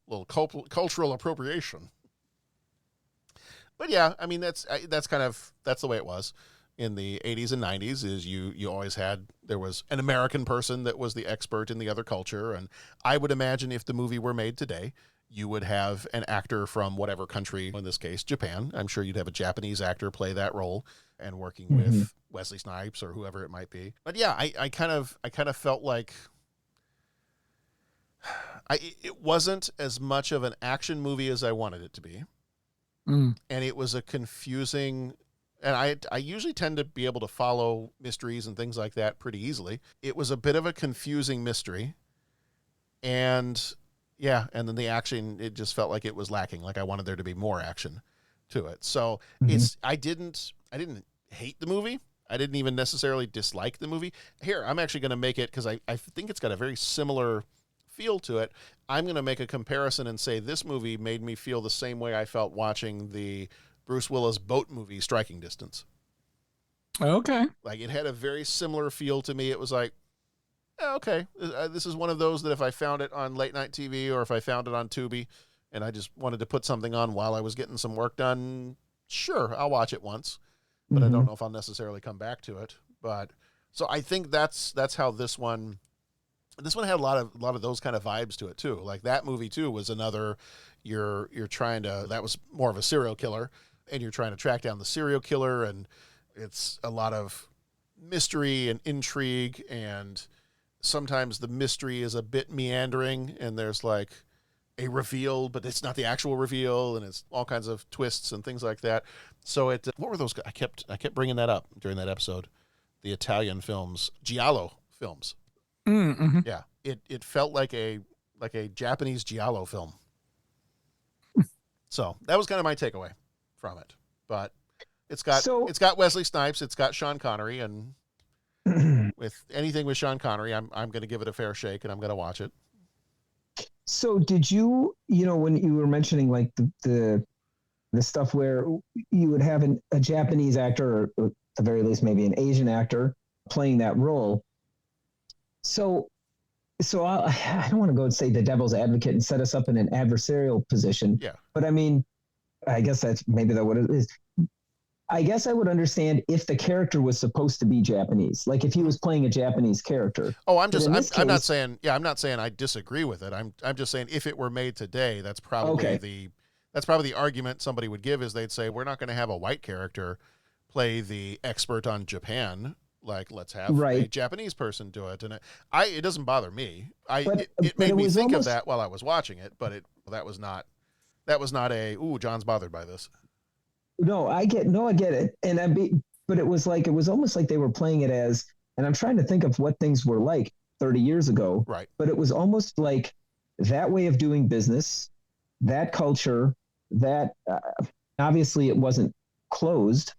Little cultural appropriation. But yeah, I mean that's the way it was in the 80s and 90s. Is you always there was an American person that was the expert in the other culture, and I would imagine if the movie were made today, you would have an actor from whatever country, in this case Japan. I'm sure you'd have a Japanese actor play that role and working with Wesley Snipes or whoever it might be. But yeah, I kind of felt like it wasn't as much of an action movie as I wanted it to be. And it was a confusing, and I usually tend to be able to follow mysteries and things like that pretty easily. It was a bit of a confusing mystery, and then the action, it just felt like it was lacking. Like I wanted there to be more action to it. So I didn't hate the movie. I didn't even necessarily dislike the movie. Here, I'm actually going to make it, because I think it's got a very similar feel to it. I'm going to make a comparison and say this movie made me feel the same way I felt watching the Bruce Willis boat movie Striking Distance. Okay. Like, it had a very similar feel to me. It was like, okay, this is one of those that if I found it on late night TV or if I found it on Tubi and I just wanted to put something on while I was getting some work done, sure, I'll watch it once, but I don't know if I'll necessarily come back to it. But so I think that's how this one had a lot of those kind of vibes to it too. Like that movie too was another, you're trying to, that was more of a serial killer, and you're trying to track down the serial killer, and it's a lot of mystery and intrigue, and sometimes the mystery is a bit meandering, and there's like a reveal, but it's not the actual reveal, and it's all kinds of twists and things like that. So what were those? I kept bringing that up during that episode. The Italian films, Giallo films. Mm-hmm. Yeah, it felt like a Japanese Giallo film. So that was kind of my takeaway from it. But it's got Wesley Snipes, it's got Sean Connery, and with anything with Sean Connery, I'm going to give it a fair shake, and I'm going to watch it. So did you when you were mentioning like the stuff where you would have a Japanese actor, or at the very least maybe an Asian actor playing that role? So I don't want to go and say the devil's advocate and set us up in an adversarial position. Yeah. But I mean, I guess that's maybe what it is. I guess I would understand if the character was supposed to be Japanese, like if he was playing a Japanese character. Oh, I'm not saying I disagree with it. I'm just saying if it were made today, that's probably the argument somebody would give, is they'd say, we're not going to have a white character play the expert on Japan. Like, let's have a Japanese person do it. And it doesn't bother me. It made me think of that while I was watching it, but that was not a, ooh, John's bothered by this. I get it. But it was almost like they were playing it as, and I'm trying to think of what things were like 30 years ago. Right. But it was almost like that way of doing business, that culture, that obviously it wasn't closed,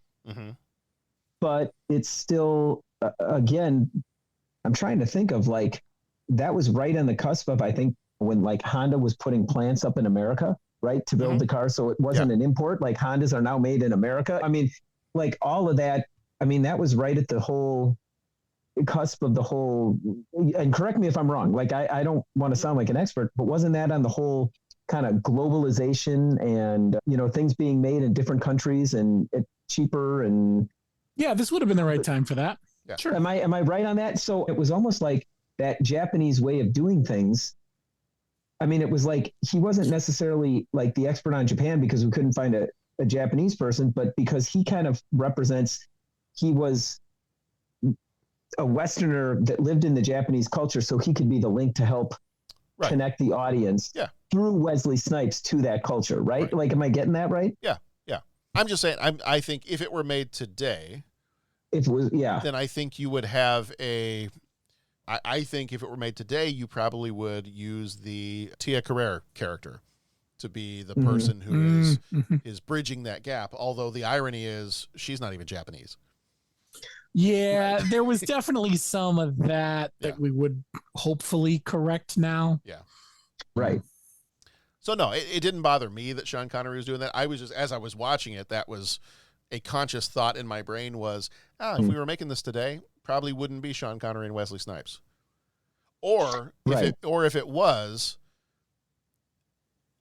but it's still, again, I'm trying to think of like, that was right on the cusp of, I think, when like Honda was putting plants up in America, right, to build the car. So it wasn't an import, like Hondas are now made in America. I mean, like all of that, I mean, that was right at the whole cusp of the whole, and correct me if I'm wrong, like I don't want to sound like an expert, but wasn't that on the whole kind of globalization and, things being made in different countries and it cheaper and. Yeah, this would have been the right time for that. Yeah. Sure. Am I right on that? So it was almost like that Japanese way of doing things. I mean, it was like he wasn't necessarily like the expert on Japan because we couldn't find a Japanese person, but because he kind of he was a Westerner that lived in the Japanese culture, so he could be the link to help connect the audience through Wesley Snipes to that culture, right? Like, am I getting that right? Yeah. I'm just saying, I think if it were made today, then I think you would have I think if it were made today, you probably would use the Tia Carrere character to be the person who is bridging that gap. Although the irony is she's not even Japanese. Yeah, there was definitely some of that we would hopefully correct now. Yeah. Right. So no, it didn't bother me that Sean Connery was doing that. I was just, as I was watching it, that was a conscious thought in my brain was, if we were making this today, probably wouldn't be Sean Connery and Wesley Snipes. Or if it was,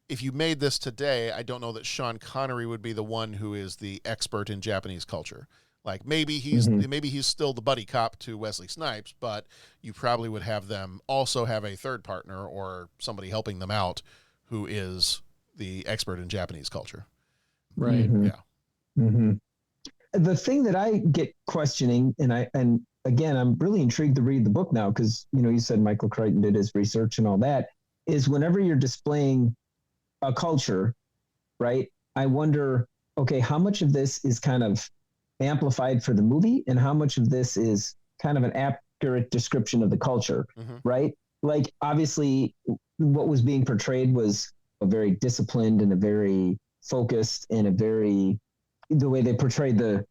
if you made this today, I don't know that Sean Connery would be the one who is the expert in Japanese culture. Like maybe he's still the buddy cop to Wesley Snipes, but you probably would have them also have a third partner or somebody helping them out who is the expert in Japanese culture. Right. Yeah. The thing that I get questioning, and again, I'm really intrigued to read the book now because, you said Michael Crichton did his research and all that, is whenever you're displaying a culture, right? I wonder, okay, how much of this is kind of amplified for the movie and how much of this is kind of an accurate description of the culture, right? Like, obviously, what was being portrayed was a very disciplined and a very focused and the way they portrayed the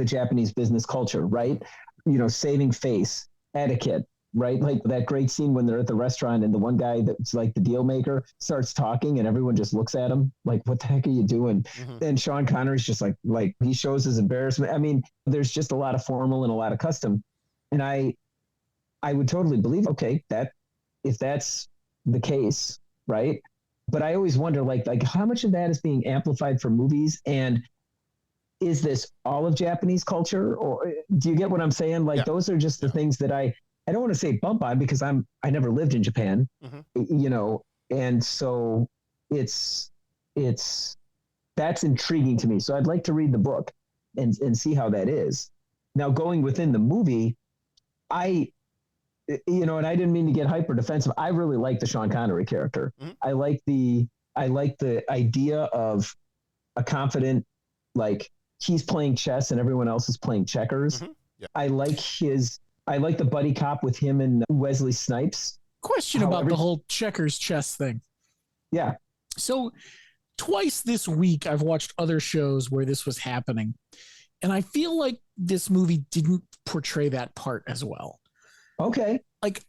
Japanese business culture, right? Saving face, etiquette, right? Like that great scene when they're at the restaurant and the one guy that's like the deal maker starts talking and everyone just looks at him like, what the heck are you doing? And Sean Connery's just like he shows his embarrassment. I mean, there's just a lot of formal and a lot of custom. And I would totally believe, okay, that if that's the case, right? But I always wonder like how much of that is being amplified for movies, and is this all of Japanese culture, or do you get what I'm saying? Like those are just the things that I don't want to say bump on because I never lived in Japan, and so it's that's intriguing to me. So I'd like to read the book and see how that is. Now going within the movie, and I didn't mean to get hyper defensive. I really like the Sean Connery character. I like the idea of a confident, like he's playing chess and everyone else is playing checkers. I like the buddy cop with him and Wesley Snipes. Question about the whole checkers chess thing. Yeah. So twice this week, I've watched other shows where this was happening. And I feel like this movie didn't portray that part as well. Okay. Like,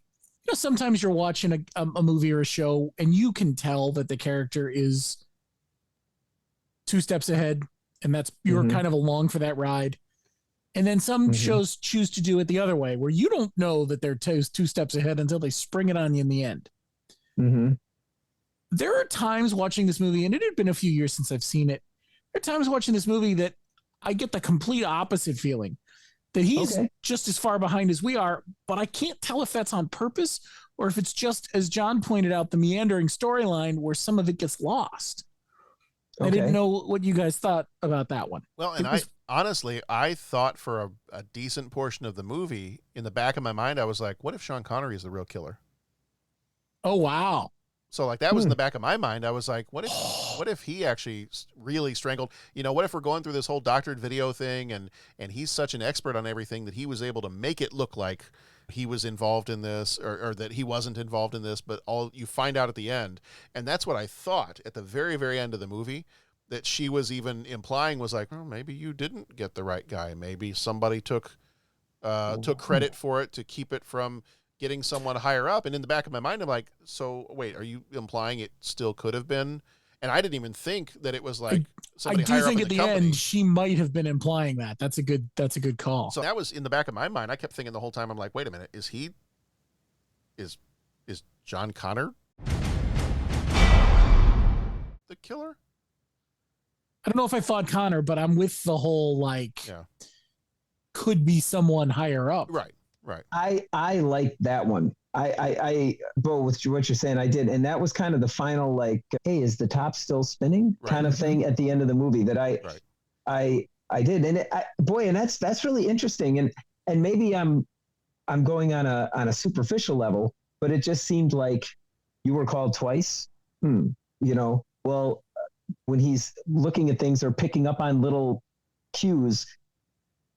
sometimes you're watching a movie or a show and you can tell that the character is 2 steps ahead and that's you're kind of along for that ride. And then some shows choose to do it the other way where you don't know that they're 2 steps ahead until they spring it on you in the end. There are times watching this movie, and it had been a few years since I've seen it. There are times watching this movie that I get the complete opposite feeling. That he's just as far behind as we are, but I can't tell if that's on purpose or if it's just, as John pointed out, the meandering storyline where some of it gets lost. I didn't know what you guys thought about that one. Well, and I thought for a decent portion of the movie, in the back of my mind, I was like, what if Sean Connery is the real killer? Oh, wow. So like that was in the back of my mind. I was like, what if he actually really strangled, what if we're going through this whole doctored video thing and he's such an expert on everything that he was able to make it look like he was involved in this or that he wasn't involved in this, but all you find out at the end. And that's what I thought at the very, very end of the movie that she was even implying was like, oh, maybe you didn't get the right guy. Maybe somebody took credit for it to keep it from getting someone higher up. And in the back of my mind, I'm like, so wait, are you implying it still could have been? And I didn't even think that it was like somebody higher up in the company. I do think at the end she might have been implying that. That's a good call. So that was in the back of my mind. I kept thinking the whole time, I'm like, wait a minute, is John Connor the killer? I don't know if I thought Connor, but I'm with the whole could be someone higher up. Right. I like that one. I Bo, with what you're saying, I did, and that was kind of the final like, hey, is the top still spinning kind of thing at the end of the movie that I did, and and that's really interesting, and maybe I'm going on a superficial level, but it just seemed like you were called twice. Well, when he's looking at things or picking up on little cues,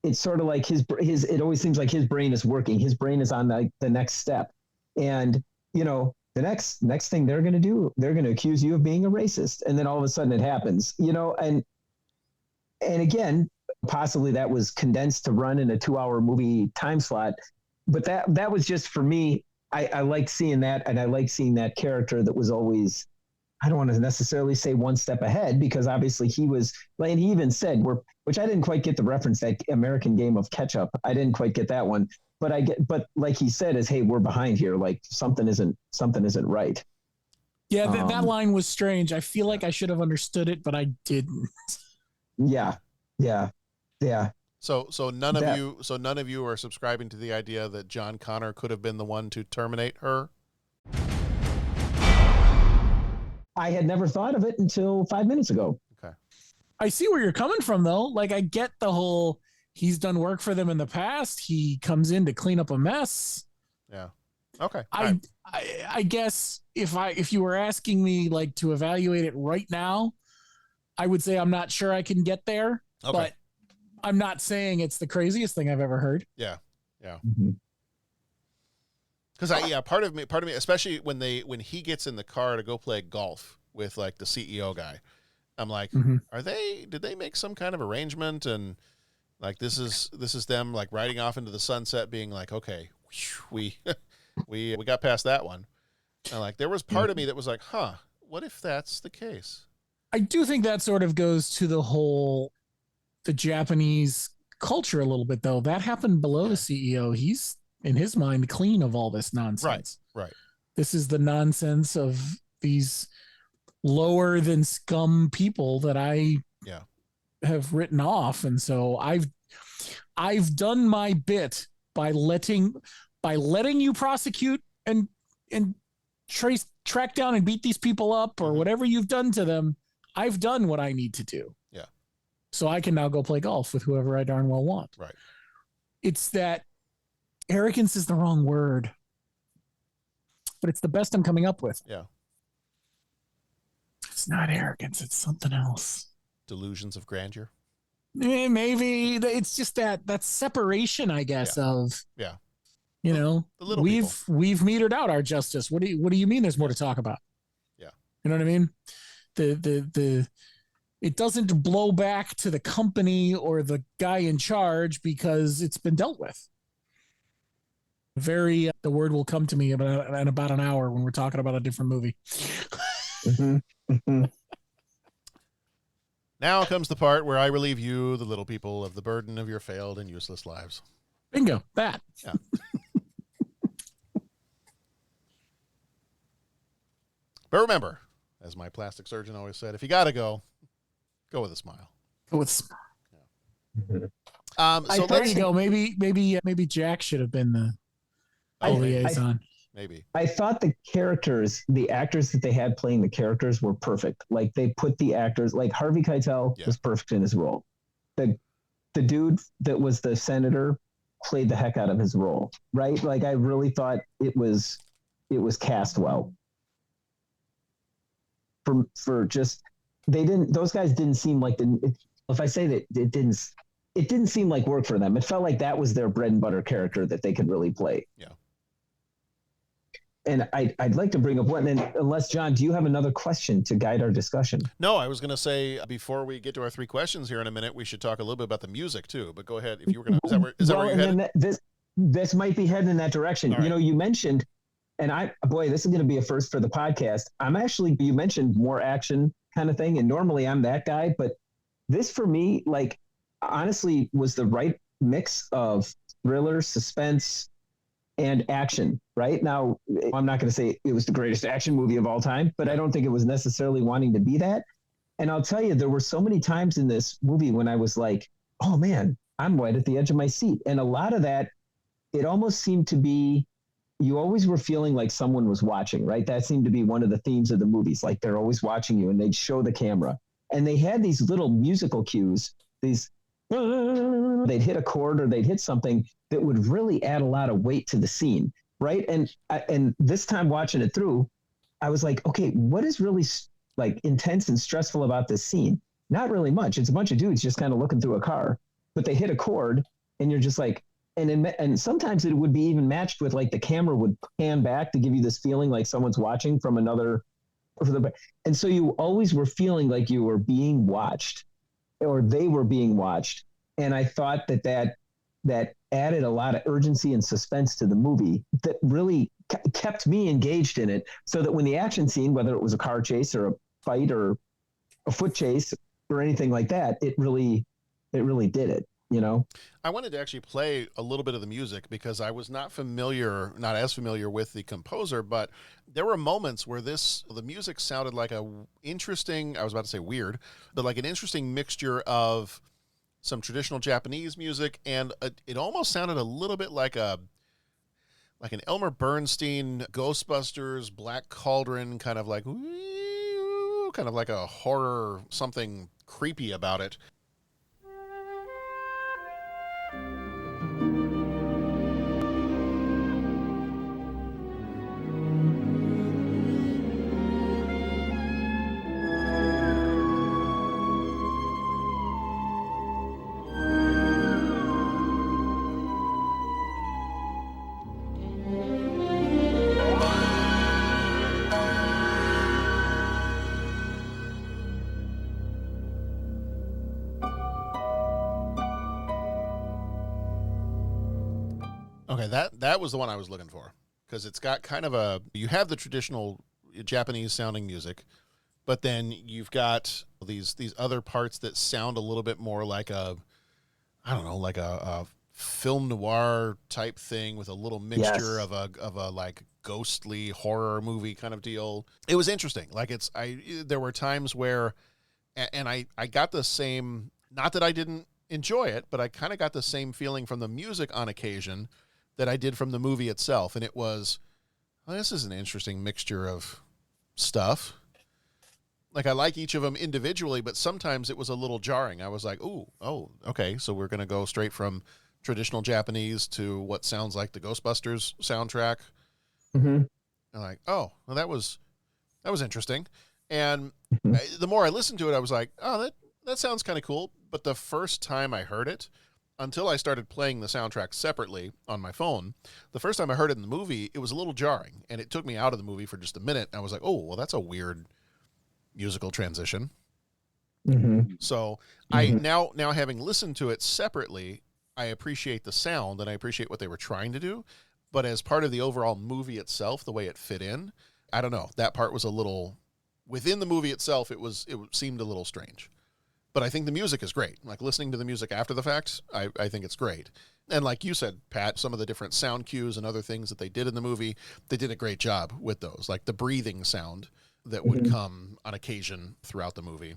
it's sort of like his it always seems like his brain is working. His brain is on the next step. And, the next thing they're going to do, they're going to accuse you of being a racist. And then all of a sudden it happens, and again, possibly that was condensed to run in a 2-hour movie time slot. But that was just for me. I liked seeing that. And I like seeing that character that was always, I don't want to necessarily say one step ahead, because obviously he was, and he even said, which I didn't quite get the reference, that American game of catch up. I didn't quite get that one, but like he said is, hey, we're behind here. Like something isn't right. Yeah. That line was strange. I feel like I should have understood it, but I didn't. Yeah. So none of you are subscribing to the idea that John Connor could have been the one to terminate her. I had never thought of it until 5 minutes ago. Okay. I see where you're coming from, though. Like, I get the whole, he's done work for them in the past. He comes in to clean up a mess. Yeah. Okay. I guess if you were asking me like to evaluate it right now, I would say I'm not sure I can get there, but I'm not saying it's the craziest thing I've ever heard. Yeah. Yeah. Mm-hmm. Because part of me, especially when he gets in the car to go play golf with like the CEO guy, I'm like, did they make some kind of arrangement? And like, this is them like riding off into the sunset being like, okay, we got past that one. And like, there was part of me that was like, what if that's the case? I do think that sort of goes to the Japanese culture a little bit, though. That happened below the CEO. He's, in his mind, clean of all this nonsense. Right. This is the nonsense of these lower than scum people that I have written off. And so I've done my bit by letting you prosecute and track down and beat these people up or whatever you've done to them. I've done what I need to do. Yeah. So I can now go play golf with whoever I darn well want. Right. It's that arrogance is the wrong word, but it's the best I'm coming up with. Yeah. It's not arrogance. It's something else. Delusions of grandeur. Maybe it's just that separation, I guess, of, the little we've metered out our justice. What do you mean there's more to talk about? Yeah. You know what I mean? It doesn't blow back to the company or the guy in charge because it's been dealt with. The word will come to me in about an hour when we're talking about a different movie. Now comes the part where I relieve you, the little people, of the burden of your failed and useless lives. Bingo, that. Yeah. But remember, as my plastic surgeon always said, if you gotta go with a smile. Go with a smile. Yeah. So there you go. Maybe Jack should have been the liaison. Maybe. I thought the actors that they had playing the characters were perfect. Like they put the actors, like Harvey Keitel was perfect in his role. The dude that was the senator played the heck out of his role, right? Like I really thought it was cast well. for just, those guys didn't seem like if I say that it didn't seem like work for them. It felt like that was their bread and butter character that they could really play. Yeah. And I'd like to bring up one, and unless, John, do you have another question to guide our discussion? No, I was going to say, before we get to our 3 questions here in a minute, we should talk a little bit about the music too, but go ahead. If you were going to, is that where you're headed? This might be heading in that direction. Right. You know, you mentioned, and this is going to be a first for the podcast. You mentioned more action kind of thing. And normally I'm that guy, but this for me, like, honestly was the right mix of thriller, suspense, and action. Right now, I'm not going to say it was the greatest action movie of all time, but I don't think it was necessarily wanting to be that. And I'll tell you, there were so many times in this movie when I was like, oh man, I'm right at the edge of my seat. And a lot of that, it almost seemed to be, you always were feeling like someone was watching, right? That seemed to be one of the themes of the movies. Like they're always watching you, and they'd show the camera. And they had these little musical cues, they'd hit a chord or they'd hit something that would really add a lot of weight to the scene, right? And this time watching it through, I was like, okay, what is really like intense and stressful about this scene? Not really much. It's a bunch of dudes just kind of looking through a car, but they hit a chord, and you're just like, and sometimes it would be even matched with like the camera would pan back to give you this feeling like someone's watching from another. And so you always were feeling like you were being watched, or they were being watched. And I thought that added a lot of urgency and suspense to the movie that really kept me engaged in it, so that when the action scene, whether it was a car chase or a fight or a foot chase or anything like that, it really did it, you know? I wanted to actually play a little bit of the music because I was not as familiar with the composer, but there were moments where the music sounded like I was about to say weird, but like an interesting mixture of some traditional Japanese music, and it almost sounded a little bit like an Elmer Bernstein Ghostbusters Black Cauldron, kind of like a horror, something creepy about it. Okay, that was the one I was looking for, because it's got kind of you have the traditional Japanese sounding music, but then you've got these other parts that sound a little bit more like a film noir type thing with a little mixture of a like ghostly horror movie kind of deal. It was interesting. Like there were times where, and I got the same, not that I didn't enjoy it, but I kind of got the same feeling from the music on occasion that I did from the movie itself. And it was, this is an interesting mixture of stuff. Like I like each of them individually, but sometimes it was a little jarring. I was like, okay, so we're going to go straight from traditional Japanese to what sounds like the Ghostbusters soundtrack. Mm-hmm. And like, oh, well, that was interesting. And the more I listened to it, I was like, oh, that sounds kind of cool. But the first time I heard it, until I started playing the soundtrack separately on my phone, the first time I heard it in the movie, it was a little jarring, and it took me out of the movie for just a minute. And I was like, oh, well, that's a weird musical transition. Mm-hmm. So I now having listened to it separately, I appreciate the sound and I appreciate what they were trying to do. But as part of the overall movie itself, the way it fit in, I don't know. That part was a little, within the movie itself, it seemed a little strange. But I think the music is great. Like listening to the music after the fact, I think it's great. And like you said, Pat, some of the different sound cues and other things that they did in the movie, they did a great job with those. Like the breathing sound that would come on occasion throughout the movie.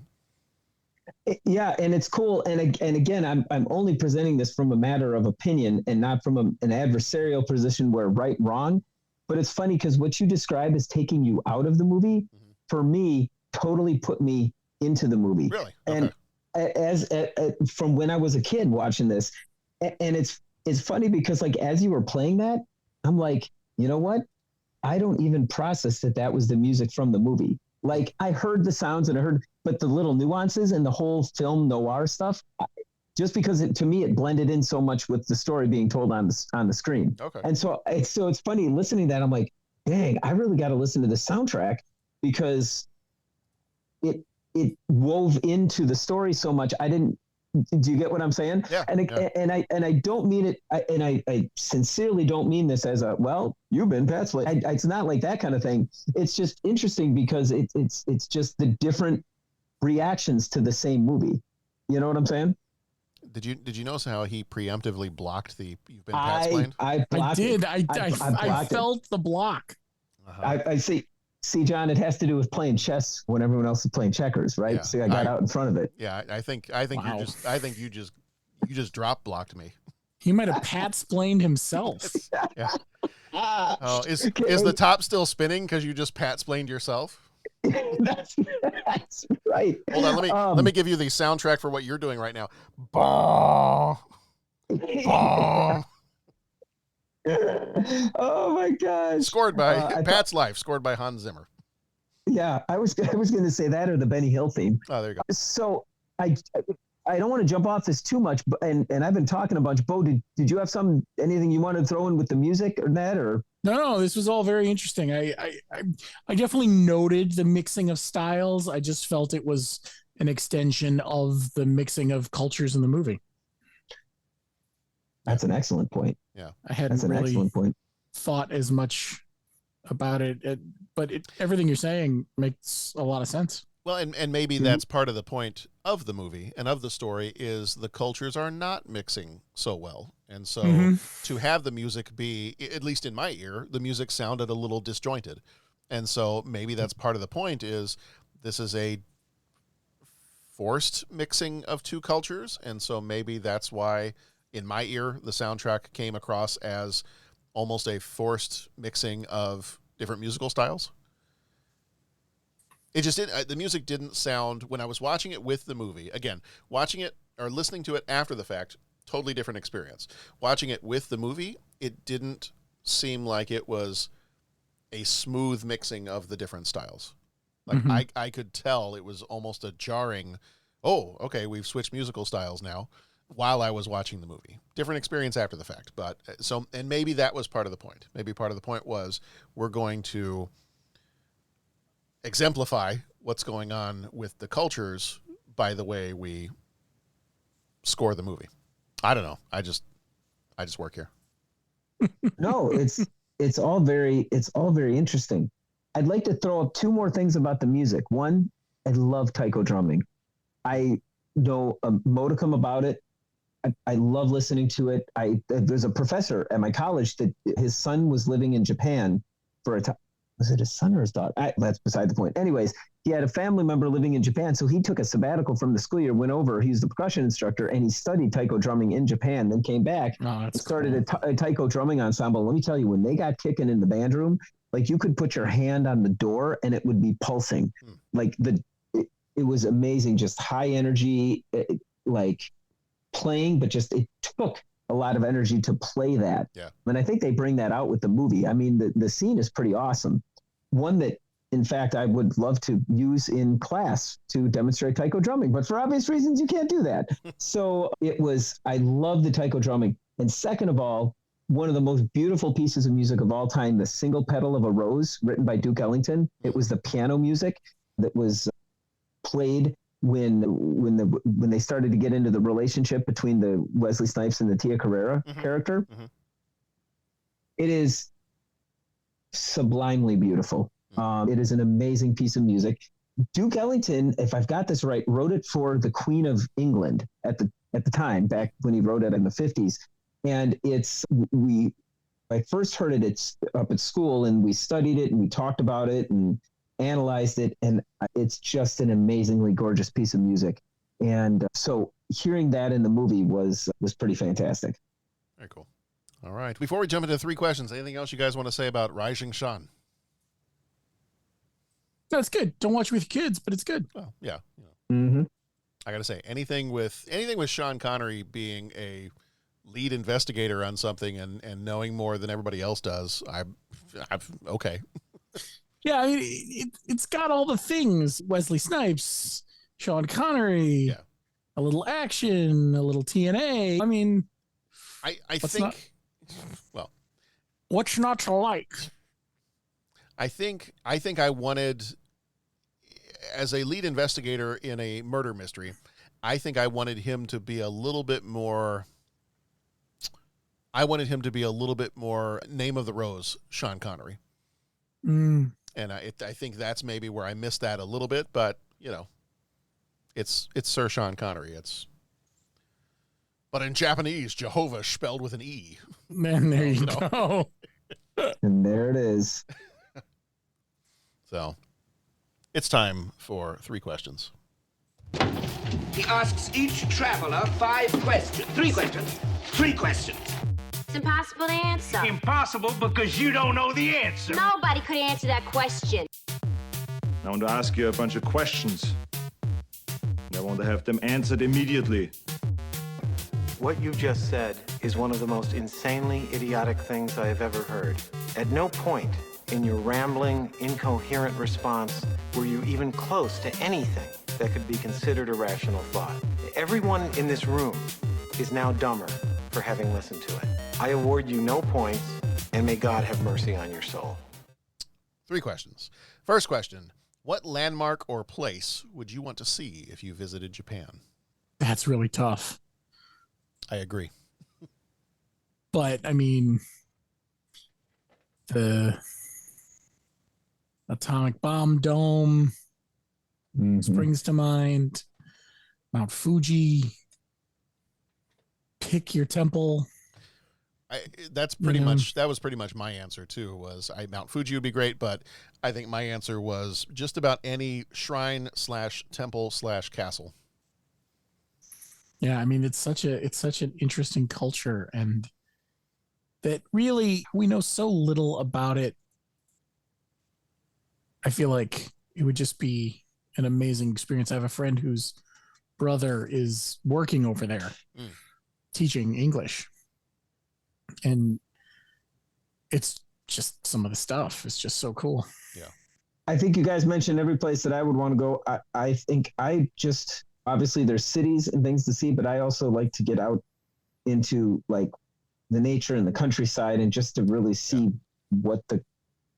Yeah, and it's cool. And again, I'm only presenting this from a matter of opinion and not from an adversarial position where right, wrong. But it's funny because what you describe as taking you out of the movie, for me, totally put me into the movie. Really? And as from when I was a kid watching this, and it's funny because like as you were playing that, I'm like, you know what? I don't even process that was the music from the movie. Like I heard the sounds and but the little nuances and the whole film noir stuff, just because to me it blended in so much with the story being told on the screen. Okay. And so it's funny listening to that. I'm like, dang, I really got to listen to the soundtrack because it wove into the story so much. Do you get what I'm saying? Yeah. And I don't mean it. I sincerely don't mean this as you've been Pat's. It's not like that kind of thing. It's just interesting because it's just the different reactions to the same movie. You know what I'm saying? Did you notice how he preemptively blocked the "You've been Patsplained"? I did. it. I felt the block. I see. See, John, it has to do with playing chess when everyone else is playing checkers, right? Yeah, See, I got out in front of it. Yeah, I think Wow. you just drop blocked me. He might have Patsplained himself. Yeah. Oh, is the top still spinning because you just Patsplained yourself? That's right. Hold on, let me give you the soundtrack for what you're doing right now. Bah. Bah. Oh my gosh! Scored by Pat's Life, scored by Hans Zimmer. Yeah, I was going to say that or the Benny Hill theme. Oh, there you go. So I don't want to jump off this too much, but and I've been talking a bunch. Bo, did you have anything you wanted to throw in with the music or that or? No, this was all very interesting. I definitely noted the mixing of styles. I just felt it was an extension of the mixing of cultures in the movie. That's an excellent point. Yeah, I hadn't really thought as much about it, but everything you're saying makes a lot of sense. Well, and maybe that's part of the point of the movie and of the story is the cultures are not mixing so well. And so to have the music be, at least in my ear, the music sounded a little disjointed. And so maybe that's part of the point is this is a forced mixing of two cultures. And so maybe that's why in my ear, the soundtrack came across as almost a forced mixing of different musical styles. It just didn't, the music didn't sound, when I was watching it with the movie, again, watching it or listening to it after the fact, totally different experience. Watching it with the movie, it didn't seem like it was a smooth mixing of the different styles. Like I could tell it was almost a jarring, oh, okay, we've switched musical styles now while I was watching the movie. Different experience after the fact. But so, and maybe that was part of the point. Maybe part of the point was we're going to exemplify what's going on with the cultures by the way we score the movie. I don't know. I just work here. No, it's all very interesting. I'd like to throw up two more things about the music. One, I love taiko drumming. I know a modicum about it. I love listening to it. There's a professor at my college that his son was living in Japan for a time. Was it his son or his daughter? That's beside the point. Anyways, he had a family member living in Japan, so he took a sabbatical from the school year, went over. He was the percussion instructor, and he studied taiko drumming in Japan. Then came back and started a taiko drumming ensemble. Let me tell you, when they got kicking in the band room, like you could put your hand on the door and it would be pulsing. Like it was amazing, just high energy, like playing, but just it took a lot of energy to play that. Yeah. And I think they bring that out with the movie. I mean, the scene is pretty awesome. One that, in fact, I would love to use in class to demonstrate taiko drumming, but for obvious reasons, you can't do that. So I love the taiko drumming. And second of all, one of the most beautiful pieces of music of all time, The Single Petal of a Rose, written by Duke Ellington. It was the piano music that was played when they started to get into the relationship between the Wesley Snipes and the Tia Carrera character. It is sublimely beautiful. It is an amazing piece of music. Duke Ellington, if I've got this right, wrote it for the Queen of England at the time, back when he wrote it in the 50s. And I first heard it up at school, and we studied it and we talked about it and analyzed it, and it's just an amazingly gorgeous piece of music. And so hearing that in the movie was pretty fantastic. Very cool. All right. Before we jump into 3 questions, anything else you guys want to say about Rising Sun? No, it's good. Don't watch with your kids, but it's good. Oh, yeah. Mm-hmm. I got to say, anything with Sean Connery being a lead investigator on something and knowing more than everybody else does, I'm okay. Yeah, I mean, it's got all the things. Wesley Snipes, Sean Connery, a little action, a little TNA. I mean, I think, well, what's not to like? I think I wanted, as a lead investigator in a murder mystery, I think I wanted him to be a little bit more. I wanted him to be a little bit more Name of the Rose, Sean Connery. Mm. And I think that's maybe where I missed that a little bit, but you know, it's Sir Sean Connery. But in Japanese, Jehovah spelled with an E. Man, there you go. And there it is. So, it's time for 3 questions. He asks each traveler 5 questions. 3 questions. 3 questions. It's impossible to answer. Impossible because you don't know the answer. Nobody could answer that question. I want to ask you a bunch of questions. I want to have them answered immediately. What you just said is one of the most insanely idiotic things I have ever heard. At no point in your rambling, incoherent response were you even close to anything that could be considered a rational thought. Everyone in this room is now dumber for having listened to it. I award you no points, and may God have mercy on your soul. 3 questions. First question, what landmark or place would you want to see if you visited Japan? That's really tough. I agree. But, I mean, the atomic bomb dome springs to mind. Mount Fuji. Pick your temple. That was pretty much my answer too. Mount Fuji would be great, but I think my answer was just about any shrine / temple / castle. Yeah, I mean, it's such an interesting culture, and that really we know so little about it. I feel like it would just be an amazing experience. I have a friend whose brother is working over there, teaching English, and it's just some of the stuff is just so cool. Yeah, I think you guys mentioned every place that I would want to go. I think obviously there's cities and things to see, but I also like to get out into like the nature and the countryside and just to really see what the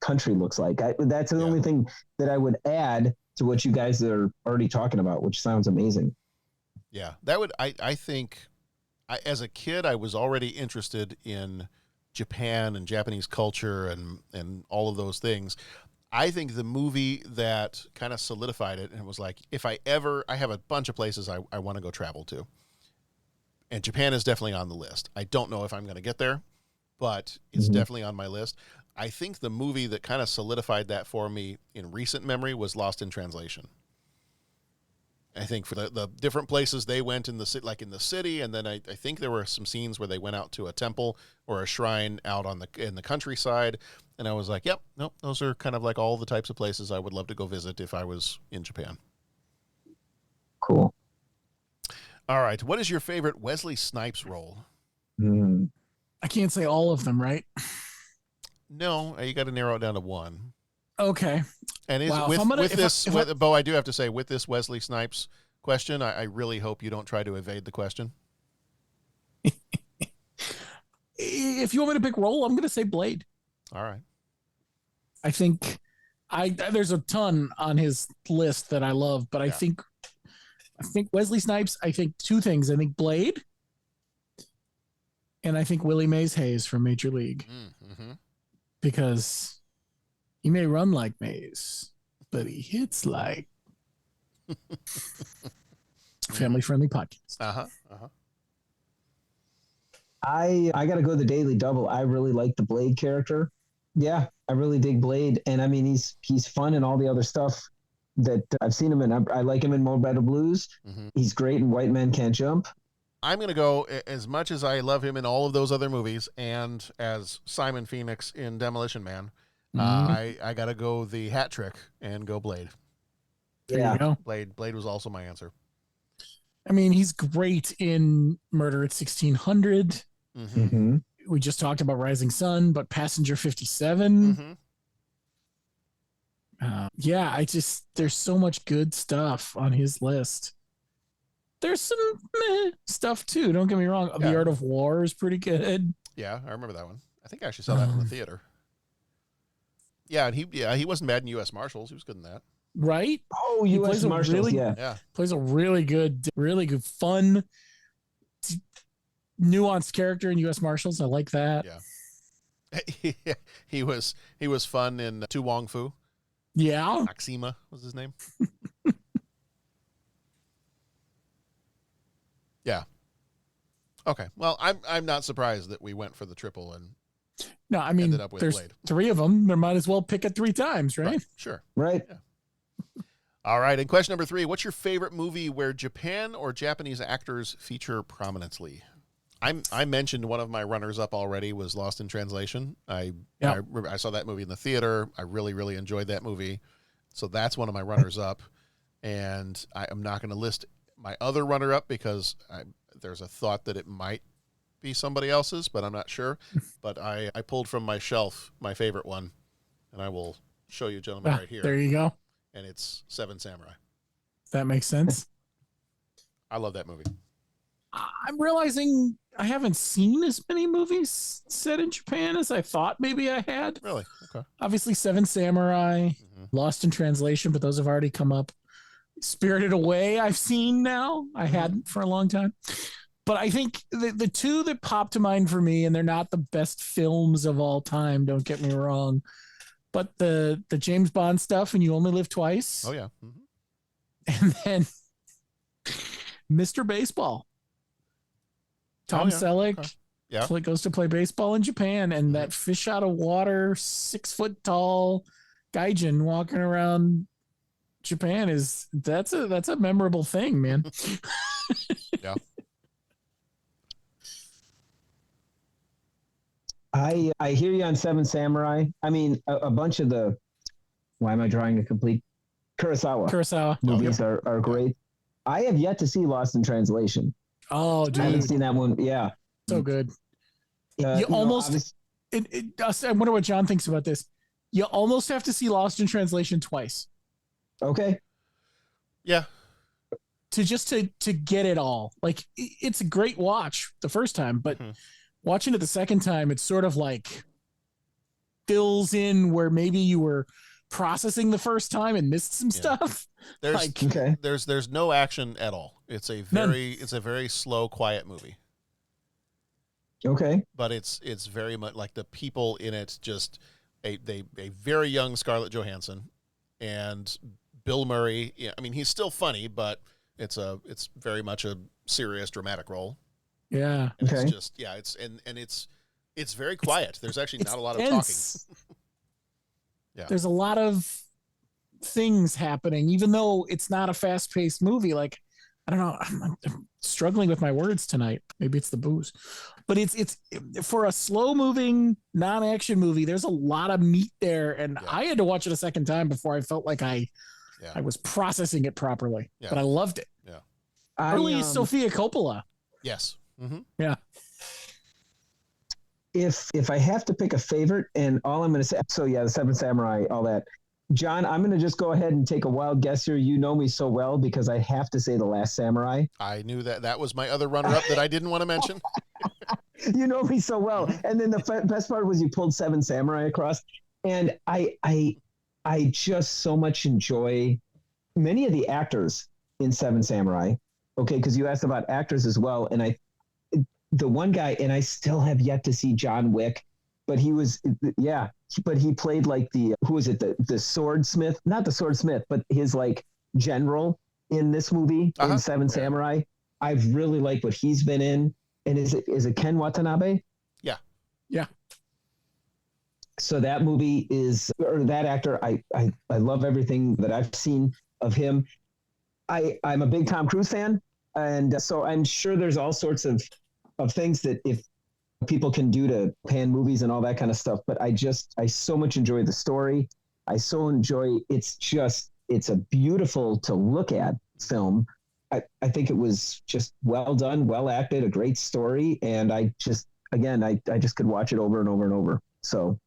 country looks like. That's the only thing that I would add to what you guys are already talking about, which sounds amazing. Yeah, that would, I think, as a kid, I was already interested in Japan and Japanese culture and all of those things. I think the movie that kind of solidified it and was like, I have a bunch of places I want to go travel to. And Japan is definitely on the list. I don't know if I'm going to get there, but it's definitely on my list. I think the movie that kind of solidified that for me in recent memory was Lost in Translation. I think for the different places they went in the city, and then I think there were some scenes where they went out to a temple or a shrine out in the countryside, and I was like, yep, nope, those are kind of like all the types of places I would love to go visit if I was in Japan. Cool. All right, what is your favorite Wesley Snipes role? I can't say all of them, right? No, you got to narrow it down to one. Okay. And Bo, I do have to say, with this Wesley Snipes question, I really hope you don't try to evade the question. If you want me to pick role, I'm going to say Blade. All right. I think there's a ton on his list that I love, but I think Wesley Snipes, I think 2 things. I think Blade, and I think Willie Mays Hayes from Major League. Because he may run like Mays, but he hits like family-friendly podcast. I got to go the Daily Double. I really like the Blade character. Yeah, I really dig Blade, and I mean he's fun and all the other stuff that I've seen him in. I like him in Mo Better Blues. He's great in White Men Can't Jump. I'm going to go, as much as I love him in all of those other movies and as Simon Phoenix in Demolition Man, I got to go the hat trick and go Blade. There you go. Blade was also my answer. I mean, he's great in Murder at 1600. We just talked about Rising Sun, but Passenger 57. There's so much good stuff on his list. There's some meh stuff too. Don't get me wrong. The Art of War is pretty good. Yeah, I remember that one. I think I actually saw that in the theater. Yeah, and he wasn't bad in U.S. Marshals. He was good in that. Right? Oh, U.S. Marshals, plays a really good, fun, nuanced character in U.S. Marshals. I like that. Yeah. he was fun in Tu Wong Fu. Yeah. Maxima was his name. Yeah. Okay. Well, I'm not surprised that we went for the triple and ended up with there's Blade. 3 of them. They might as well pick it 3 times, right? Sure. Right. Yeah. All right. And question number 3, what's your favorite movie where Japan or Japanese actors feature prominently? I mentioned one of my runners-up already was Lost in Translation. I saw that movie in the theater. I really, really enjoyed that movie. So that's one of my runners-up. And I'm not going to list my other runner-up because there's a thought that it might be somebody else's, but I'm not sure. But I pulled from my shelf my favorite one, and I will show you gentlemen right here. There you go. And it's Seven Samurai. That makes sense. I love that movie. I'm realizing I haven't seen as many movies set in Japan as I thought maybe I had. Really? Okay. Obviously, Seven Samurai, Lost in Translation, but those have already come up. Spirited Away, I've seen now. I hadn't for a long time. But I think the 2 that pop to mind for me, and they're not the best films of all time, don't get me wrong, but the James Bond stuff and You Only Live Twice. Oh, yeah. And then Mr. Baseball. Tom Selleck goes to play baseball in Japan, and that fish out of water, 6 foot tall gaijin walking around Japan that's a memorable thing, man. Yeah. I hear you on Seven Samurai. I mean, a bunch of the, why am I drawing a complete Kurosawa movies are great. I have yet to see Lost in Translation. Oh, dude. I haven't seen that one. Yeah. So good. I wonder what John thinks about this. You almost have to see Lost in Translation twice. Okay. Yeah. To get it all. Like, it's a great watch the first time, but watching it the second time, it's sort of like fills in where maybe you were processing the first time and missed some stuff. There's no action at all. It's a very slow, quiet movie. Okay. But it's very much like the people in it, just a very young Scarlett Johansson and Bill Murray. Yeah, I mean, he's still funny, but it's very much a serious, dramatic role. Yeah. And it's just it's very quiet. There's actually not a lot of talking. Yeah. There's a lot of things happening, even though it's not a fast-paced movie. Like, I don't know, I'm struggling with my words tonight. Maybe it's the booze, but it's for a slow-moving non-action movie. There's a lot of meat there, and I had to watch it a second time before I felt like I was processing it properly. Yeah. But I loved it. Yeah, early Sofia Coppola. Yes. Yeah. If I have to pick a favorite, and all I'm going to say, so yeah, the Seven Samurai, all that. John, I'm going to just go ahead and take a wild guess here. You know me so well because I have to say The Last Samurai. I knew that was my other runner-up that I didn't want to mention. You know me so well. And then the best part was you pulled Seven Samurai across. And I just so much enjoy many of the actors in Seven Samurai. Okay, because you asked about actors as well. And the one guy, and I still have yet to see John Wick, but he played like the swordsmith, not the swordsmith, but his like general in this movie in Seven Samurai. I've really liked what he's been in. And is it Ken Watanabe? Yeah. Yeah. So that movie that actor, I love everything that I've seen of him. I'm a big Tom Cruise fan. And so I'm sure there's all sorts of things that if people can do to pan movies and all that kind of stuff. But I so much enjoy the story. I so enjoy, it's a beautiful to look at film. I think it was just well done, well acted, a great story. And I just could watch it over and over and over. So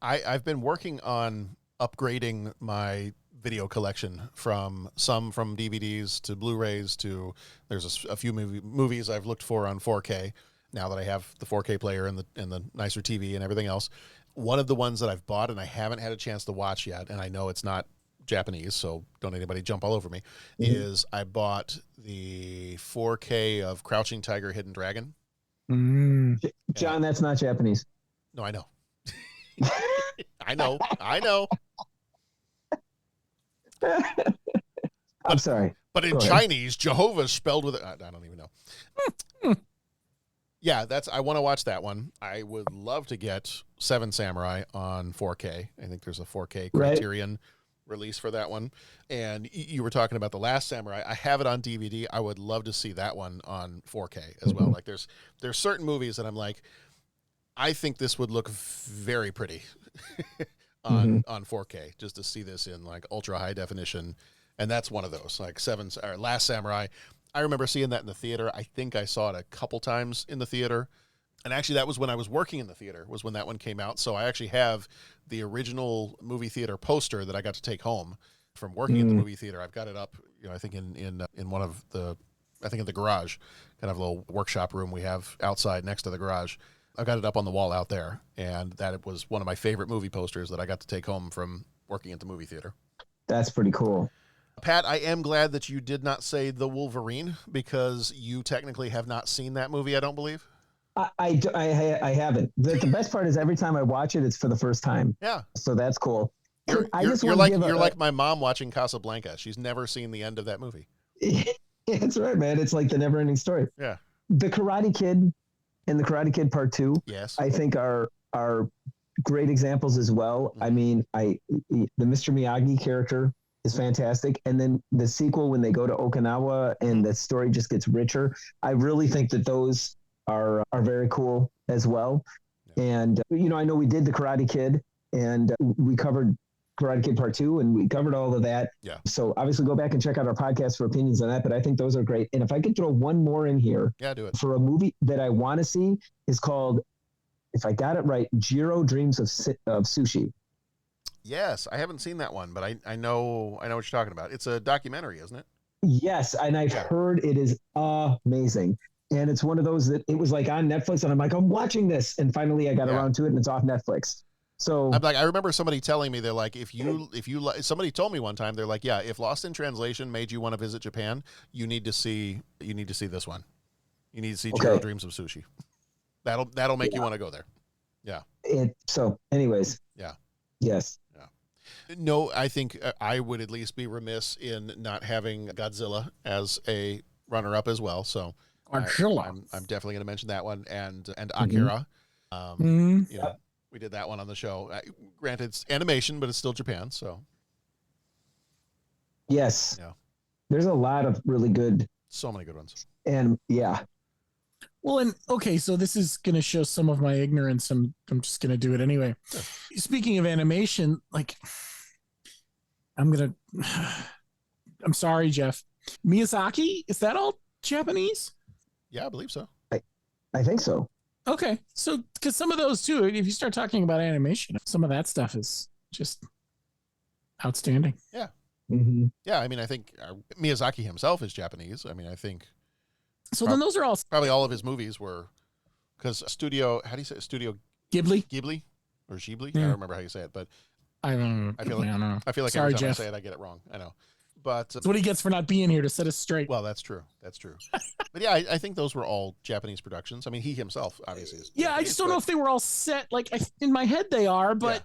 I've been working on upgrading my video collection from DVDs to Blu-rays to there's a few movies I've looked for on 4K now that I have the 4K player and the nicer TV and everything else. One of the ones that I've bought and I haven't had a chance to watch yet, and I know it's not Japanese, so don't anybody jump all over me, is I bought the 4K of Crouching Tiger, Hidden Dragon. John, that's not Japanese. No, I know. I know. I'm sorry. But in Go ahead. Chinese, Jehovah is spelled with I don't even know. Yeah, I want to watch that one. I would love to get Seven Samurai on 4K. I think there's a 4K Criterion release for that one. And you were talking about The Last Samurai. I have it on DVD. I would love to see that one on 4K as well. Like there's certain movies that I'm like, I think this would look very pretty on 4K, just to see this in like ultra high definition. And that's one of those, like Last Samurai. I remember seeing that in the theater. I think I saw it a couple times in the theater. And actually that was when I was working in the theater, was when that one came out. So I actually have the original movie theater poster that I got to take home from working in the movie theater. I've got it up, I think in one of the, I think in the garage, kind of a little workshop room we have outside next to the garage. I've got it up on the wall out there. And that was one of my favorite movie posters that I got to take home from working at the movie theater. That's pretty cool. Pat, I am glad that you did not say The Wolverine, because you technically have not seen that movie, I don't believe. I haven't. The best part is every time I watch it, it's for the first time. Yeah. So that's cool. You're like my mom watching Casablanca. She's never seen the end of that movie. That's right, man. It's like the never ending story. Yeah. The Karate Kid and the Karate Kid Part 2, yes, I think are great examples as well. I mean, the Mr. Miyagi character is fantastic. And then the sequel, when they go to Okinawa and the story just gets richer, I really think that those are very cool as well. And, I know we did the Karate Kid and we covered Karate Kid Part 2 and we covered all of that. Yeah. So obviously go back and check out our podcast for opinions on that, but I think those are great. And if I could throw one more in here, do it. For a movie that I want to see is called, if I got it right, Jiro Dreams of Sushi. Yes, I haven't seen that one, but I know what you're talking about. It's a documentary, isn't it? Yes, and I've heard it is amazing. And it's one of those that it was like on Netflix, and I'm like, I'm watching this, and finally I got around to it, and it's off Netflix. So I remember somebody telling me, they're like, if you somebody told me one time, they're like, yeah, if Lost in Translation made you want to visit Japan, you need to see this one. You need to see Jiro Dreams of Sushi. That'll make you want to go there. Yeah. So anyways. Yeah. Yes. No, I think I would at least be remiss in not having Godzilla as a runner-up as well. So Godzilla. I'm definitely going to mention that one, and Akira. We did that one on the show. Granted, it's animation, but it's still Japan. So yes, yeah, there's a lot of really good, so many good ones, and yeah. Well, and okay, so this is going to show some of my ignorance. I'm just going to do it anyway. Sure. Speaking of animation, like I'm sorry, Jeff. Miyazaki, is that all Japanese? Yeah, I believe so. I think so. Okay. So, because some of those too, if you start talking about animation, some of that stuff is just outstanding. Yeah. Mm-hmm. Yeah. I mean, I think Miyazaki himself is Japanese. I mean, I think. So then those are all probably all of his movies were, because Studio, how do you say it? Studio Ghibli or Ghibli? Yeah. I don't remember how you say it, but I don't know. I feel like Sorry, every time Jeff. I say it, I get it wrong. I know. But that's what he gets for not being here to set us straight. Well, that's true. That's true. But yeah, I think those were all Japanese productions. I mean, he himself obviously is. Yeah, Japanese, I just don't know if they were all set. Like in my head, they are, but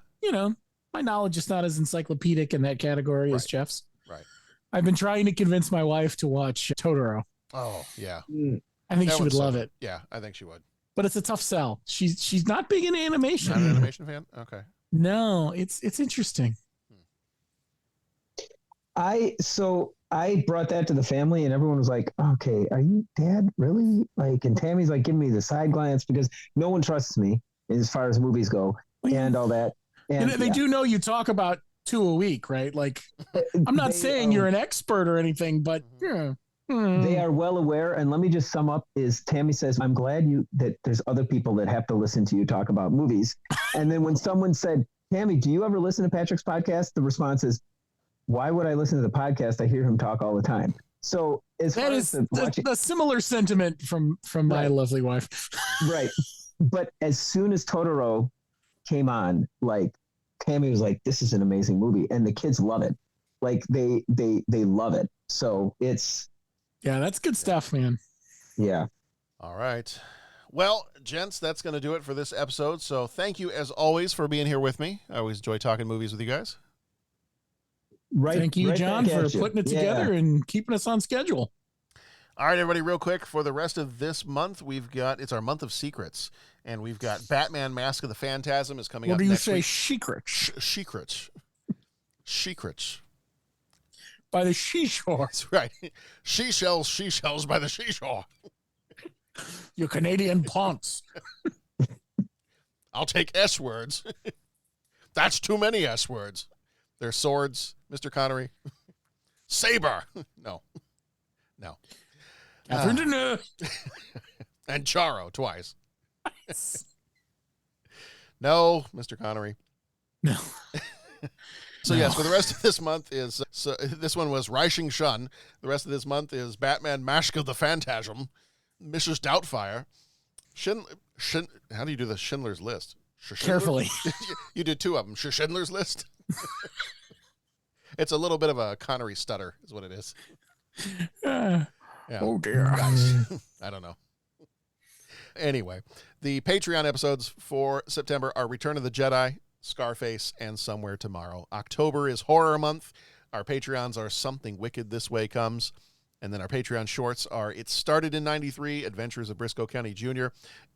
my knowledge is not as encyclopedic in that category as Jeff's. Right. I've been trying to convince my wife to watch Totoro. Oh yeah. I think she would love it. Yeah, I think she would. But it's a tough sell. She's not big into animation. Not an animation fan? Okay. No, it's interesting. I brought that to the family and everyone was like, okay, are you dad? Really? Like, and Tammy's like giving me the side glance because no one trusts me as far as movies go and all that. And they do know you talk about 2 a week, right? Like, I'm not saying you're an expert or anything, but yeah. They are well aware. And let me just sum up is Tammy says, I'm glad that there's other people that have to listen to you talk about movies. And then when someone said, Tammy, do you ever listen to Patrick's podcast? The response is, why would I listen to the podcast? I hear him talk all the time. So as That far is as watching, a similar sentiment from my lovely wife. right. But as soon as Totoro came on, like Tammy was like, this is an amazing movie. And the kids love it. Like they love it. So it's. Yeah, that's good stuff, man. Yeah. All right. Well, gents, that's going to do it for this episode. So thank you, as always, for being here with me. I always enjoy talking movies with you guys. Right. Thank you, right John, back for at you. putting it together and keeping us on schedule. All right, everybody, real quick, for the rest of this month, it's our month of secrets, and we've got Batman Mask of the Phantasm is coming What up do you next say, week. secrets? Secrets. By the seashore. That's right. Seashells by the seashore. You Canadian punks. I'll take S words. That's too many S words. They're swords, Mr. Connery. Saber. No. Catherine Deneuve. And Charo twice. No, Mr. Connery. No. So yes, for the rest of this month is this one was Rising Shun. The rest of this month is Batman Mask of the Phantasm, Mrs. Doubtfire, how do you do the Schindler's List? Carefully. You did two of them. Schindler's List. It's a little bit of a Connery stutter, is what it is. Yeah. Oh dear. I don't know. Anyway, the Patreon episodes for September are Return of the Jedi, Scarface, and Somewhere Tomorrow. October is Horror Month. Our Patreons are Something Wicked This Way Comes. And then our Patreon shorts are It Started in 93, Adventures of Briscoe County Jr.,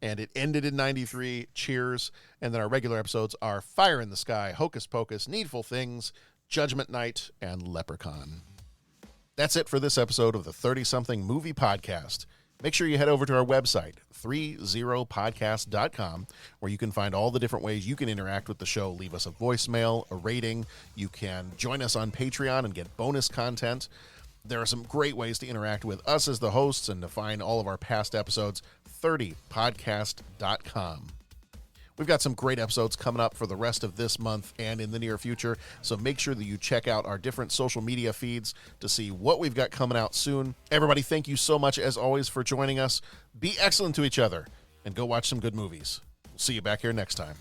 and It Ended in 93, Cheers. And then our regular episodes are Fire in the Sky, Hocus Pocus, Needful Things, Judgment Night, and Leprechaun. That's it for this episode of the 30-something Movie Podcast. Make sure you head over to our website, 30podcast.com, where you can find all the different ways you can interact with the show. Leave us a voicemail, a rating. You can join us on Patreon and get bonus content. There are some great ways to interact with us as the hosts and to find all of our past episodes, 30podcast.com. We've got some great episodes coming up for the rest of this month and in the near future, so make sure that you check out our different social media feeds to see what we've got coming out soon. Everybody, thank you so much, as always, for joining us. Be excellent to each other, and go watch some good movies. We'll see you back here next time.